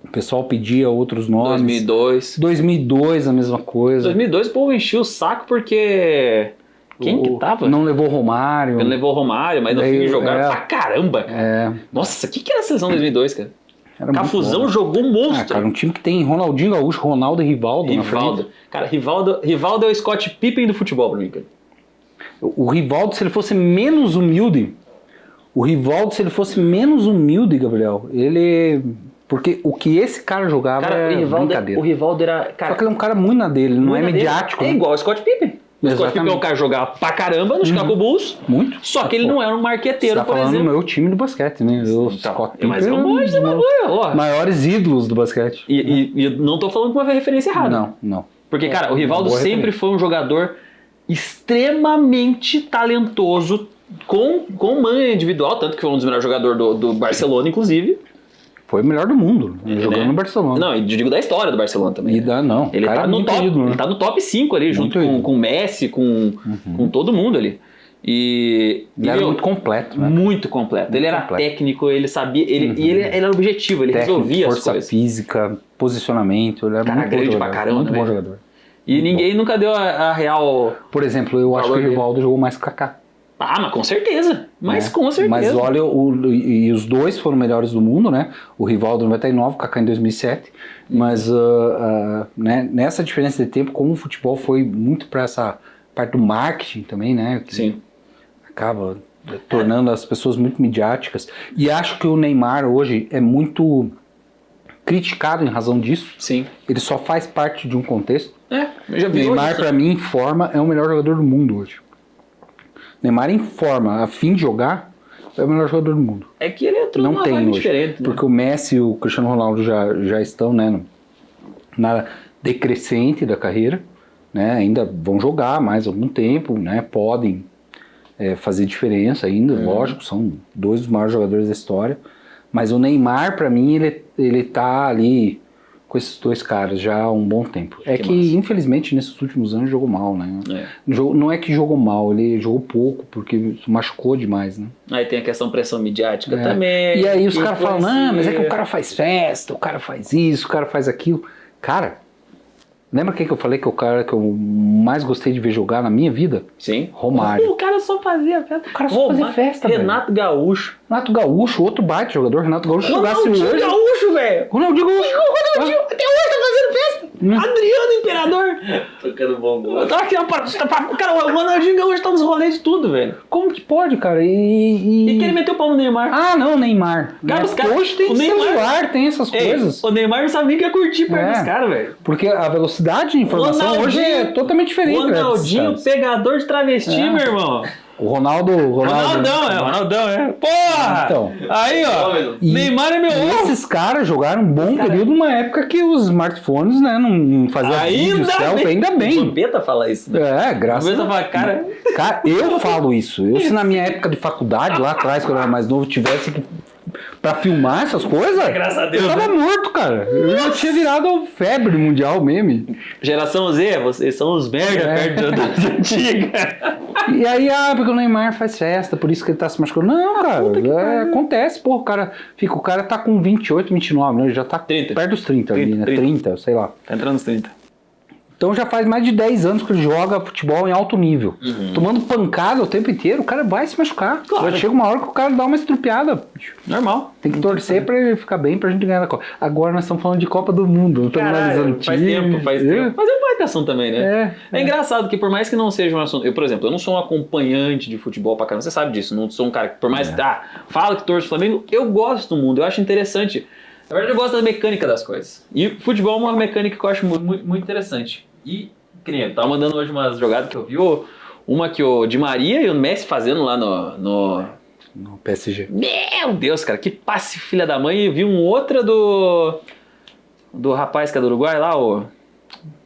O pessoal pedia outros nomes. 2002. 2002, a mesma coisa. 2002 o povo encheu o saco porque. Quem que tava? Não levou Romário. Ele levou o Romário, mas no Daí, fim jogaram é. pra caramba, cara. Nossa, o que era a seleção 2002, cara? Era muito Cafuzão bom. jogou um monstro. Cara, um time que tem Ronaldinho Gaúcho, Ronaldo e Rivaldo na Rivaldo. frente. Cara, Rivaldo é o Scott Pippen do futebol pra mim, cara. O Rivaldo, se ele fosse menos humilde, Gabriel, ele... Porque o que esse cara jogava Cara, é o brincadeira. Rivaldo era. Só Cara, que ele é um cara muito na dele, não é muito dele. mediático. É né? igual o Scott Pippen. O Scott Exatamente. Pippen é um cara que jogava pra caramba no Chicago Bulls. Muito. Só que ele não era um Você marqueteiro, tá por falando do exemplo. meu time do basquete, né? Eu, Então, Scott mas Pippen eu um manjo dos de bagulho, ó. maiores ídolos do basquete. E eu não tô falando com uma referência errada. Não. Porque, cara, o Rivaldo boa sempre referência. foi um jogador extremamente talentoso, com manha individual, tanto que foi um dos melhores jogadores do Barcelona, inclusive. Foi o melhor do mundo, jogando né? no Barcelona. Não, e digo da história do Barcelona também. E não. Ele cara tá, é no muito top, ídolo, né? ele tá no top 5 ali, junto ídolo. com o Messi, com todo mundo ali. E Ele era meu, muito completo, né? muito completo. Ele era completo. técnico, ele sabia, e ele era objetivo, ele Técnico, resolvia as força coisas. física, posicionamento, ele era Cara, muito bom grande jogador. pra caramba, muito bom né? jogador. E ninguém nunca deu a real. Por exemplo, eu acho que o Valor dele. Rivaldo jogou mais que o Kaká. Ah, mas com certeza. Mas né? com certeza. Mas olha, e os dois foram melhores do mundo, né? O Rivaldo em 99, o Kaká em 2007. Mas né, nessa diferença de tempo, como o futebol foi muito para essa parte do marketing também, né? Que Sim. acaba tornando as pessoas muito midiáticas. E acho que o Neymar hoje é muito criticado em razão disso. Sim. Ele só faz parte de um contexto. Eu já O vi Neymar, hoje. pra mim, em forma, é o melhor jogador do mundo hoje. Neymar em forma, a fim de jogar, é o melhor jogador do mundo. É que ele entrou Não numa tem vibe hoje. diferente. Né? Porque o Messi e o Cristiano Ronaldo já estão, né, na decrescente da carreira, né, ainda vão jogar mais algum tempo, né, podem fazer diferença ainda, lógico, são dois dos maiores jogadores da história, mas o Neymar, pra mim, ele tá ali com esses dois caras já há um bom tempo. É que massa. infelizmente, nesses últimos anos jogou mal, né? É. Não é que jogou mal, ele jogou pouco, porque machucou demais, né? Aí tem a questão pressão midiática também. E aí os caras falam, influencia. não, mas é que o cara faz festa, o cara faz isso, o cara faz aquilo. Cara, lembra quem que eu falei que é o cara que eu mais gostei de ver jogar na minha vida? Sim. Romário. O cara só fazia festa. O cara só fazia festa, Renato Gaúcho. Renato Gaúcho, outro baita jogador, Renato Gaúcho jogasse Ronaldinho hoje. Gaúcho, velho. Ronaldinho Gaúcho. Ronaldinho até hoje tá fazendo festa. Adriano Imperador. Tocando bongo. Eu tava aqui, cara, o Ronaldinho Gaúcho tá nos rolês de tudo, velho. Como que pode, cara? E que ele meteu o pau no Neymar. Ah, não, Neymar. Cara, os caras- Hoje tem o Neymar- celular, tem essas Ei, coisas. o Neymar não sabe nem o que é curtir perto É. dos caras, velho. Porque a velocidade de informação hoje é totalmente diferente. né, desses Ronaldinho, caras. pegador de travesti, É. meu irmão. O Ronaldo. Ronaldão, é. Porra! Então. Aí, ó. Fenômeno. E- Neymar é meu E ovo. esses caras jogaram um bom período numa época que os smartphones, né, não faziam vídeo, selfie, ainda O bem. Vampeta fala isso, né? É, O graças Vampeta fala, cara... Cara, eu falo isso. Eu, se na minha época de faculdade, lá atrás, quando eu era mais novo, tivesse que pra filmar essas coisas, Graças a Deus, eu tava morto, cara. Eu já tinha virado febre mundial meme. Geração Z, vocês são os merda perto da antiga. E aí, porque o Neymar faz festa, por isso que ele tá se machucando. Não, cara, acontece, pô, o cara tá com 28, 29, né? Ele já tá 30. perto dos 30 ali, né? 30, sei lá. Tá entrando nos 30. Então já faz mais de 10 anos que ele joga futebol em alto nível. Tomando pancada o tempo inteiro, o cara vai se machucar. Claro. Chega uma hora que o cara dá uma estrupiada. Normal. Tem que torcer pra ele ficar bem, pra gente ganhar a Copa. Agora nós estamos falando de Copa do Mundo. Não estamos analisando Faz time. tempo. Mas é uma baitação também, né? É engraçado que por mais que não seja um assunto... Eu, por exemplo, eu não sou um acompanhante de futebol pra caramba. Você sabe disso. Não sou um cara que, por mais... fala que torce o Flamengo. Eu gosto do mundo. Eu acho interessante. Na verdade, eu gosto da mecânica das coisas. E futebol é uma mecânica que eu acho muito interessante. E, que nem eu tava mandando hoje umas jogadas que eu vi. Uma que o Di Maria e o Messi fazendo lá no PSG. Meu Deus, cara, que passe filha da mãe. E vi um outra do rapaz que é do Uruguai lá, o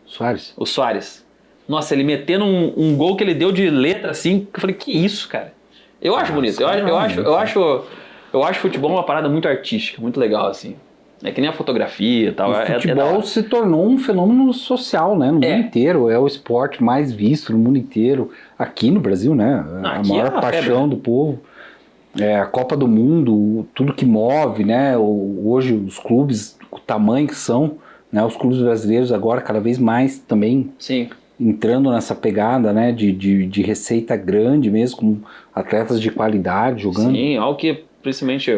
Suárez. Nossa, ele metendo um gol que ele deu de letra assim, que eu falei, que isso, cara? Eu acho bonito, eu acho futebol uma parada muito artística, muito legal, assim. É que nem a fotografia e tal. O futebol se tornou um fenômeno social, né? No mundo inteiro. É o esporte mais visto no mundo inteiro. Aqui no Brasil, né? A maior paixão do povo. É a Copa do Mundo, tudo que move, né? Hoje os clubes, o tamanho que são, né? Os clubes brasileiros agora cada vez mais também entrando nessa pegada, né? De receita grande mesmo, com atletas de qualidade jogando. Sim, algo que principalmente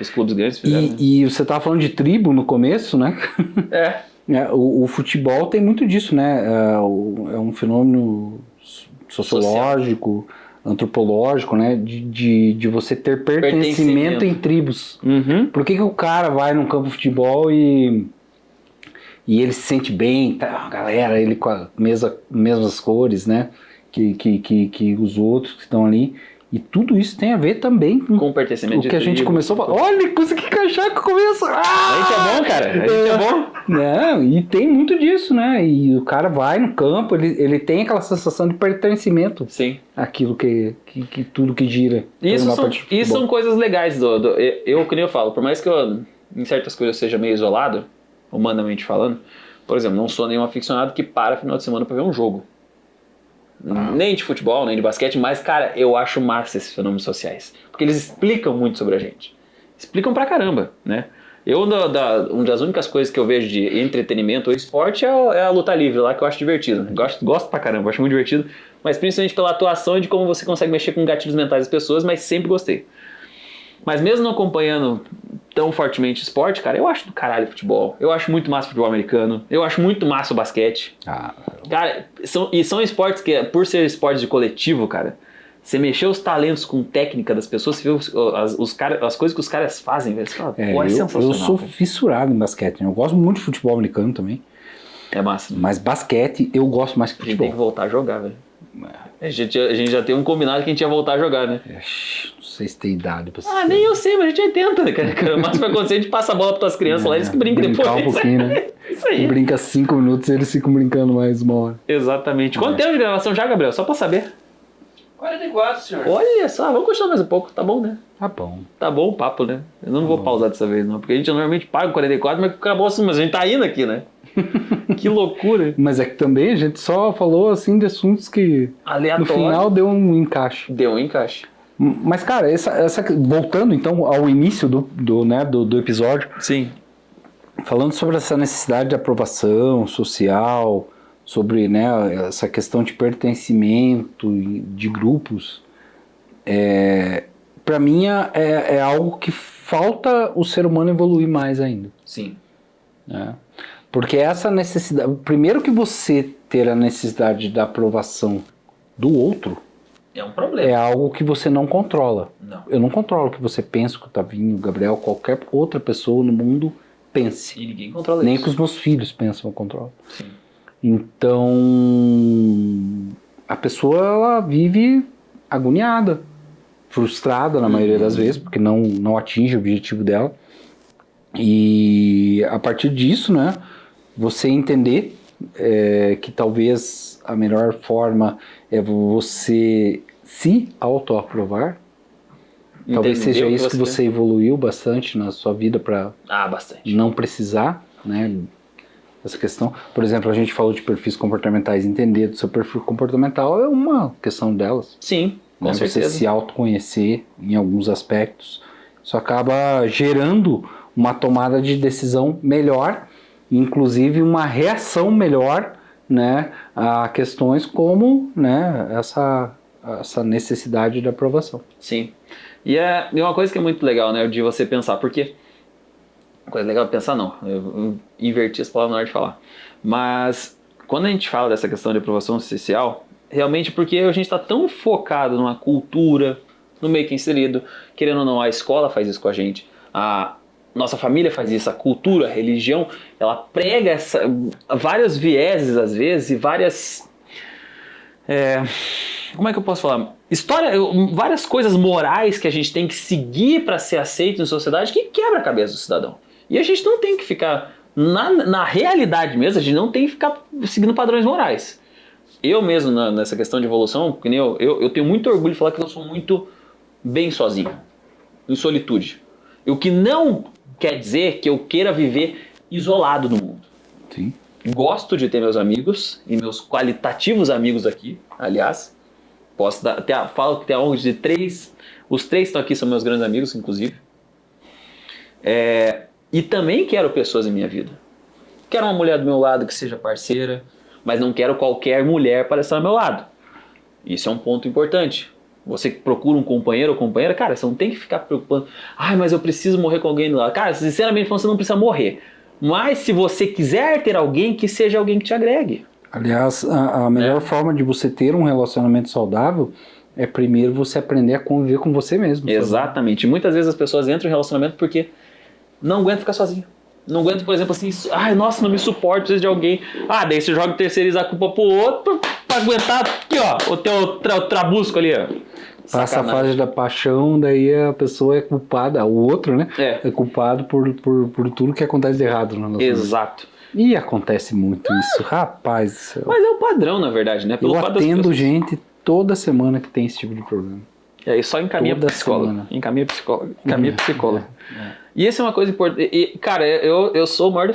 os clubes grandes fizeram. E você estava falando de tribo no começo, né? O futebol tem muito disso, né? É um fenômeno sociológico, antropológico, né? De você ter pertencimento em tribos. Por que o cara vai num campo de futebol e ele se sente bem, tá, galera, ele com as mesmas cores, né? Que os outros que estão ali. E tudo isso tem a ver também com o pertencimento o que a gente começou a falar. Olha, consegui encaixar com o começo. A gente é bom, cara. A gente é bom. Não, e tem muito disso, né? E o cara vai no campo, ele tem aquela sensação de pertencimento. Sim. Aquilo que tudo que gira. Isso são coisas legais. Que nem eu falo, por mais que eu, em certas coisas, seja meio isolado, humanamente falando, por exemplo, não sou nenhum aficionado que para final de semana pra ver um jogo. Nem de futebol, nem de basquete, mas, cara, eu acho massa esses fenômenos sociais. Porque eles explicam muito sobre a gente. Explicam pra caramba, né? Uma das únicas coisas que eu vejo de entretenimento ou esporte é a luta livre lá, que eu acho divertido. Gosto pra caramba, acho muito divertido. Mas principalmente pela atuação e de como você consegue mexer com gatilhos mentais das pessoas, mas sempre gostei. Mas mesmo não acompanhando tão fortemente esporte, cara, eu acho do caralho futebol. Eu acho muito massa o futebol americano. Eu acho muito massa o basquete. Cara, são esportes que, por ser esportes de coletivo, cara, você mexer os talentos com técnica das pessoas, você vê as coisas que os caras fazem, velho. Você fala, é sensacional. Eu sou fissurado em basquete, né? Eu gosto muito de futebol americano também. É massa. Né? Mas basquete eu gosto mais que futebol. A gente tem que voltar a jogar, velho. A gente já tem um combinado que a gente ia voltar a jogar, né? Não sei se tem idade pra você. Nem eu sei, mas a gente tenta, né, cara? O máximo vai acontecer, a gente passa a bola pras tuas crianças lá, eles que brincam depois. Um pouquinho, né? Isso aí. Brinca 5 minutos e eles ficam brincando mais uma hora. Exatamente. Quanto tempo de gravação já, Gabriel? Só pra saber. 44, senhor. Olha só, vamos continuar mais um pouco, tá bom, né? Tá bom. Tá bom o papo, né? Eu não vou pausar dessa vez, não, porque a gente normalmente paga 44, mas acabou assim, mas a gente tá indo aqui, né? Que loucura. Mas é que também a gente só falou assim de assuntos que aleatório. No final deu um encaixe. Mas, cara, voltando então ao início do episódio. Sim. Falando sobre essa necessidade de aprovação social, sobre, né, essa questão de pertencimento de grupos, para mim é algo que falta o ser humano evoluir mais ainda. Sim. Porque essa necessidade... Primeiro que você ter a necessidade da aprovação do outro... É um problema. É algo que você não controla. Não. Eu não controlo o que você pensa, que o Tavinho, o Gabriel, qualquer outra pessoa no mundo pense. E ninguém controla Nem isso. que os meus filhos pensam, eu controlo. Sim. Então... A pessoa, ela vive agoniada, frustrada na maioria das vezes, porque não atinge o objetivo dela. E a partir disso, né, você entender que talvez a melhor forma é você se autoaprovar, Talvez entender seja o isso que você evoluiu bastante na sua vida para bastante. não precisar, né? Essa questão. Por exemplo, a gente falou de perfis comportamentais. Entender do seu perfil comportamental é uma questão delas. Sim, com Né? Você certeza. se autoconhecer em alguns aspectos. Isso acaba gerando uma tomada de decisão melhor, inclusive uma reação melhor, né, a questões como, né, essa necessidade de aprovação. Sim. E é uma coisa que é muito legal, né, de você pensar, porque... Coisa legal de pensar, não. Eu inverti as palavras na hora de falar. Mas, quando a gente fala dessa questão de aprovação social, realmente porque a gente está tão focado numa cultura, no meio que é inserido, querendo ou não, a escola faz isso com a gente, a nossa família faz isso, a cultura, a religião, ela prega vários vieses, às vezes, e várias... como é que eu posso falar? Várias coisas morais que a gente tem que seguir para ser aceito na sociedade que quebra a cabeça do cidadão. E a gente não tem que ficar, na realidade mesmo, a gente não tem que ficar seguindo padrões morais. Eu mesmo, nessa questão de evolução, que nem eu tenho muito orgulho de falar que eu sou muito bem sozinho, em solitude. O que não quer dizer que eu queira viver isolado no mundo. Sim. Gosto de ter meus amigos, e meus qualitativos amigos aqui, aliás. Falo que tem algo de 3, os 3 que estão aqui são meus grandes amigos, inclusive. E também quero pessoas em minha vida. Quero uma mulher do meu lado que seja parceira, mas não quero qualquer mulher para estar ao meu lado. Isso é um ponto importante. Você que procura um companheiro ou companheira, cara, você não tem que ficar preocupando. Mas eu preciso morrer com alguém do lado. Cara, sinceramente, você não precisa morrer. Mas se você quiser ter alguém, que seja alguém que te agregue. Aliás, a melhor forma de você ter um relacionamento saudável é primeiro você aprender a conviver com você mesmo. Exatamente. Muitas vezes as pessoas entram em relacionamento porque não aguentam ficar sozinho. Não aguentam, por exemplo, assim, nossa, não me suporto, preciso de alguém. Daí você joga terceirizar a culpa pro outro pra aguentar aqui, ó, o teu trabusco ali, ó. Passa a fase da paixão, daí a pessoa é culpada, o outro, né? É culpado por tudo que acontece de errado no relacionamento. Exato. E acontece muito isso, rapaz do céu. Mas é o padrão, na verdade, né? Eu atendo gente toda semana que tem esse tipo de problema. E aí só encaminha pro psicólogo. Encaminha psicólogo. E essa é uma coisa importante. Cara, eu sou o maior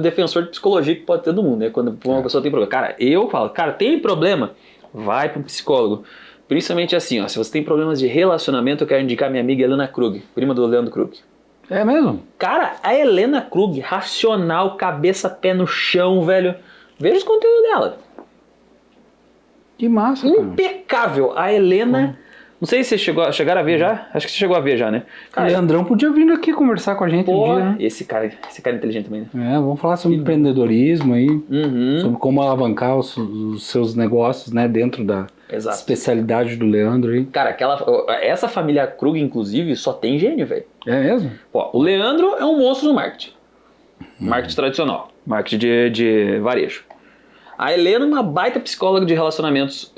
defensor de psicologia que pode ter do mundo, né? Quando uma pessoa tem problema. Cara, eu falo, tem problema? Vai pro psicólogo. Principalmente assim, ó, se você tem problemas de relacionamento, eu quero indicar minha amiga Helena Krug, prima do Leandro Krug. É mesmo? Cara, a Helena Krug, racional, cabeça, pé no chão, velho. Veja os conteúdos dela. Que massa, cara. Impecável. A Helena... Não sei se você chegaram a ver já. Acho que você chegou a ver já, né? Cara, o Leandrão podia vir aqui conversar com a gente um dia, né? Esse cara é inteligente também, né? Vamos falar sobre empreendedorismo aí, sobre como alavancar os seus negócios, né, dentro da especialidade do Leandro aí. Cara, essa família Krug, inclusive, só tem gênio, velho. É mesmo? O Leandro é um monstro no marketing. Marketing tradicional. Marketing de varejo. A Helena é uma baita psicóloga de relacionamentos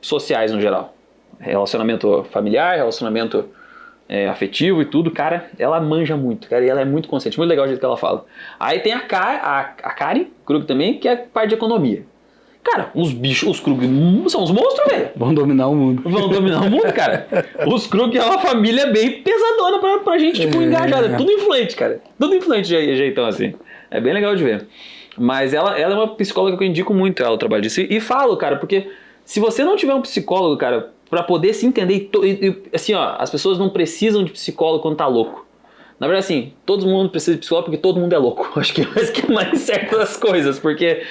sociais no geral. Relacionamento familiar, relacionamento afetivo e tudo, cara, ela manja muito, cara, e ela é muito consciente, muito legal o jeito que ela fala. Aí tem a Karen Krug também, que é a parte de economia. Cara, os Krug são uns monstros, velho. Vão dominar o mundo. Vão dominar o mundo, cara. Os Krug é uma família bem pesadona pra gente, tipo, engajada. É tudo influente, cara. Tudo influente de jeitão assim. É bem legal de ver. Mas ela é uma psicóloga que eu indico muito ela, o trabalho disso. E falo, cara, porque se você não tiver um psicólogo, cara, pra poder se entender, assim, ó, as pessoas não precisam de psicólogo quando tá louco. Na verdade, assim, todo mundo precisa de psicólogo porque todo mundo é louco. Acho que é mais certo das coisas, porque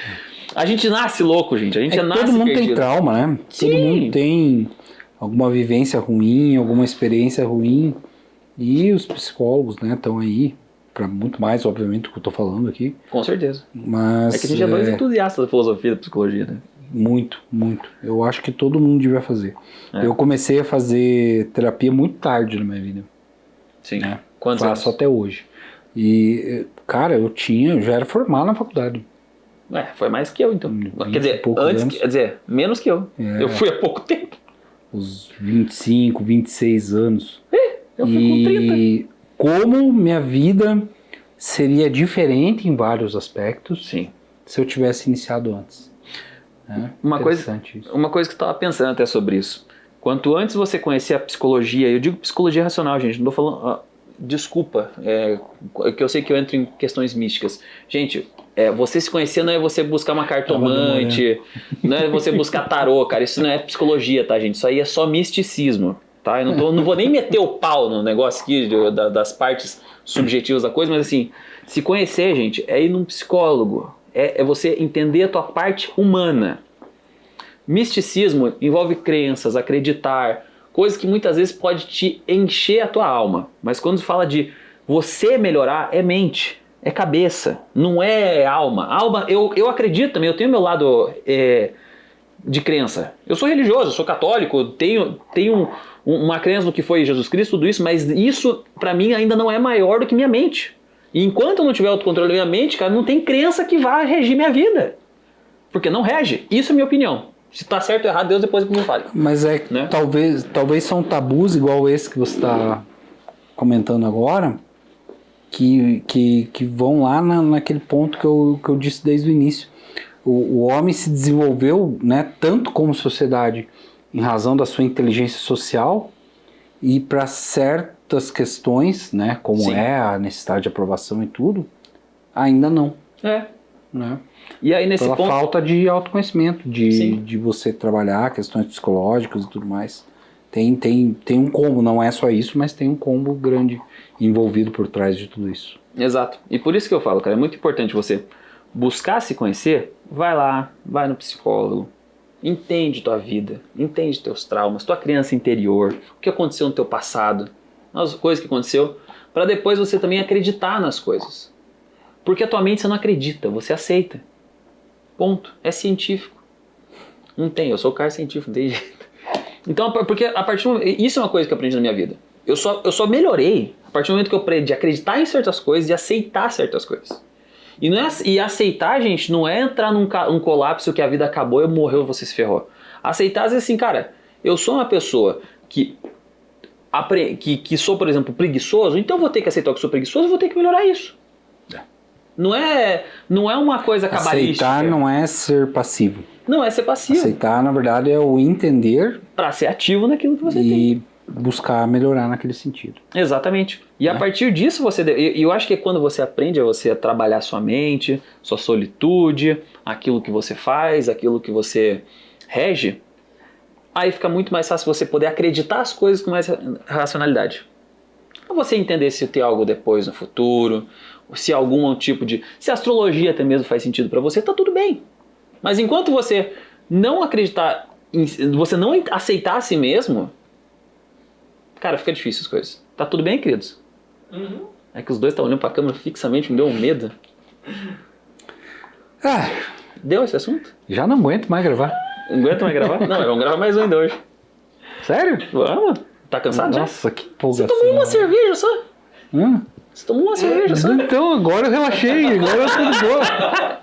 a gente nasce louco, gente. A gente nasce todo mundo perdido. tem trauma, né? Sim. Todo mundo tem alguma vivência ruim, alguma experiência ruim. E os psicólogos, né, estão aí para muito mais, obviamente, do que eu tô falando aqui. Com certeza. Mas é que a gente é dois entusiastas da filosofia e da psicologia, né? Muito, muito. Eu acho que todo mundo devia fazer. Eu comecei a fazer terapia muito tarde na minha vida. Sim. Né? Quantos Faço anos? até hoje. E, cara, eu já era formado na faculdade. Foi mais que eu, então. Quer dizer, menos que eu. Eu fui há pouco tempo. Os 25, 26 anos. Eu fui com 30. Como minha vida seria diferente em vários aspectos se eu tivesse iniciado antes. Uma coisa que eu estava pensando até sobre isso. Quanto antes você conhecer a psicologia, eu digo psicologia racional, gente, não tô falando... desculpa, que eu sei que eu entro em questões místicas. Gente, você se conhecer não é você buscar uma cartomante, não é você buscar tarô, cara. Isso não é psicologia, tá, gente? Isso aí é só misticismo, tá? Eu não vou nem meter o pau no negócio aqui das partes subjetivas da coisa, mas assim, se conhecer, gente, é ir num psicólogo. É você entender a tua parte humana. Misticismo envolve crenças, acreditar, coisas que muitas vezes pode te encher a tua alma. Mas quando fala de você melhorar, é mente, é cabeça, não é alma. Alma, eu acredito também, eu tenho meu lado de crença. Eu sou religioso, eu sou católico, tenho uma crença no que foi Jesus Cristo, tudo isso, mas isso pra mim ainda não é maior do que minha mente. E enquanto eu não tiver autocontrole da minha mente, cara, não tem crença que vá regir minha vida. Porque não rege. Isso é minha opinião. Se tá certo ou errado, Deus depois me fale. Mas né? talvez são tabus igual esse que você está comentando agora, que vão lá naquele ponto que eu disse desde o início. O homem se desenvolveu, né, tanto como sociedade em razão da sua inteligência social e para certas questões, né, como Sim. é a necessidade de aprovação e tudo, ainda não. Né? E aí nesse Pela ponto... falta de autoconhecimento, Sim. de você trabalhar questões psicológicas e tudo mais. Tem um combo, não é só isso, mas tem um combo grande envolvido por trás de tudo isso. Exato. E por isso que eu falo, cara, é muito importante você buscar se conhecer, vai lá, vai no psicólogo, entende tua vida, entende teus traumas, tua criança interior, o que aconteceu no teu passado, as coisas que aconteceu, para depois você também acreditar nas coisas. Porque a tua mente você não acredita, você aceita. Ponto. É científico. Não tem, eu sou o cara científico, não tem jeito. Então, porque a partir do momento, isso é uma coisa que eu aprendi na minha vida. Eu só melhorei a partir do momento que eu aprendi a acreditar em certas coisas e aceitar certas coisas. E aceitar, gente, não é entrar num colapso que a vida acabou, eu morreu, você se ferrou. Aceitar, às vezes assim, cara, eu sou uma pessoa que sou, por exemplo, preguiçoso, então eu vou ter que aceitar que sou preguiçoso e vou ter que melhorar isso. Não é uma coisa cabalística. Aceitar não é ser passivo. Não é ser passivo. Aceitar, na verdade, é o entender Pra ser ativo naquilo que você tem. e buscar melhorar naquele sentido. Exatamente. E a partir disso eu acho que quando você aprende a você trabalhar sua mente, sua solitude, aquilo que você faz, aquilo que você rege, aí fica muito mais fácil você poder acreditar as coisas com mais racionalidade. Pra você entender se tem algo depois no futuro, se algum tipo de... Se a astrologia até mesmo faz sentido pra você, tá tudo bem. Mas enquanto você não acreditar, você não aceitar a si mesmo, cara, fica difícil as coisas. Tá tudo bem, queridos? Uhum. É que os dois estão olhando pra câmera fixamente, me deu um medo. Deu esse assunto? Já não aguento mais gravar. Não aguenta mais gravar? Não, vamos gravar mais um ainda hoje. Sério? Vamos? Tá cansado Nossa, que já? Você empolgação. tomou uma cerveja só? Hã? Você tomou uma cerveja só? Então, agora eu relaxei, agora eu tô de boa.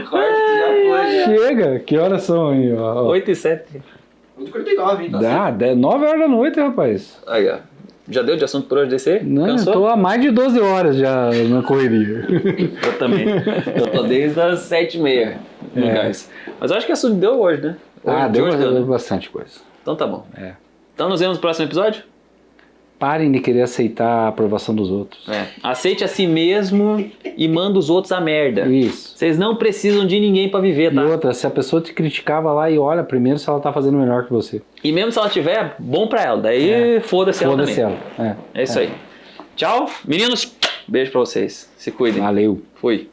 Corte já foi, já. Chega, que horas são aí? 8 e 7. 8h49, hein? Tá certo. 9 horas da noite, rapaz. Aí, ó. Já deu de assunto por hoje desse? Não, Cansou? eu tô há mais de 12 horas já na correria. Eu também. Eu tô desde as 7h30 no gás. Mas eu acho que assunto deu hoje, né? Deu né? bastante coisa. Então tá bom. Então nos vemos no próximo episódio? Parem de querer aceitar a aprovação dos outros. Aceite a si mesmo e manda os outros a merda. Isso. Vocês não precisam de ninguém pra viver, E tá? outra, se a pessoa te criticava lá e olha primeiro se ela tá fazendo melhor que você. E mesmo se ela tiver, bom pra ela. Daí foda-se ela também. Foda-se ela. É isso aí. Tchau, meninos. Beijo pra vocês. Se cuidem. Valeu. Fui.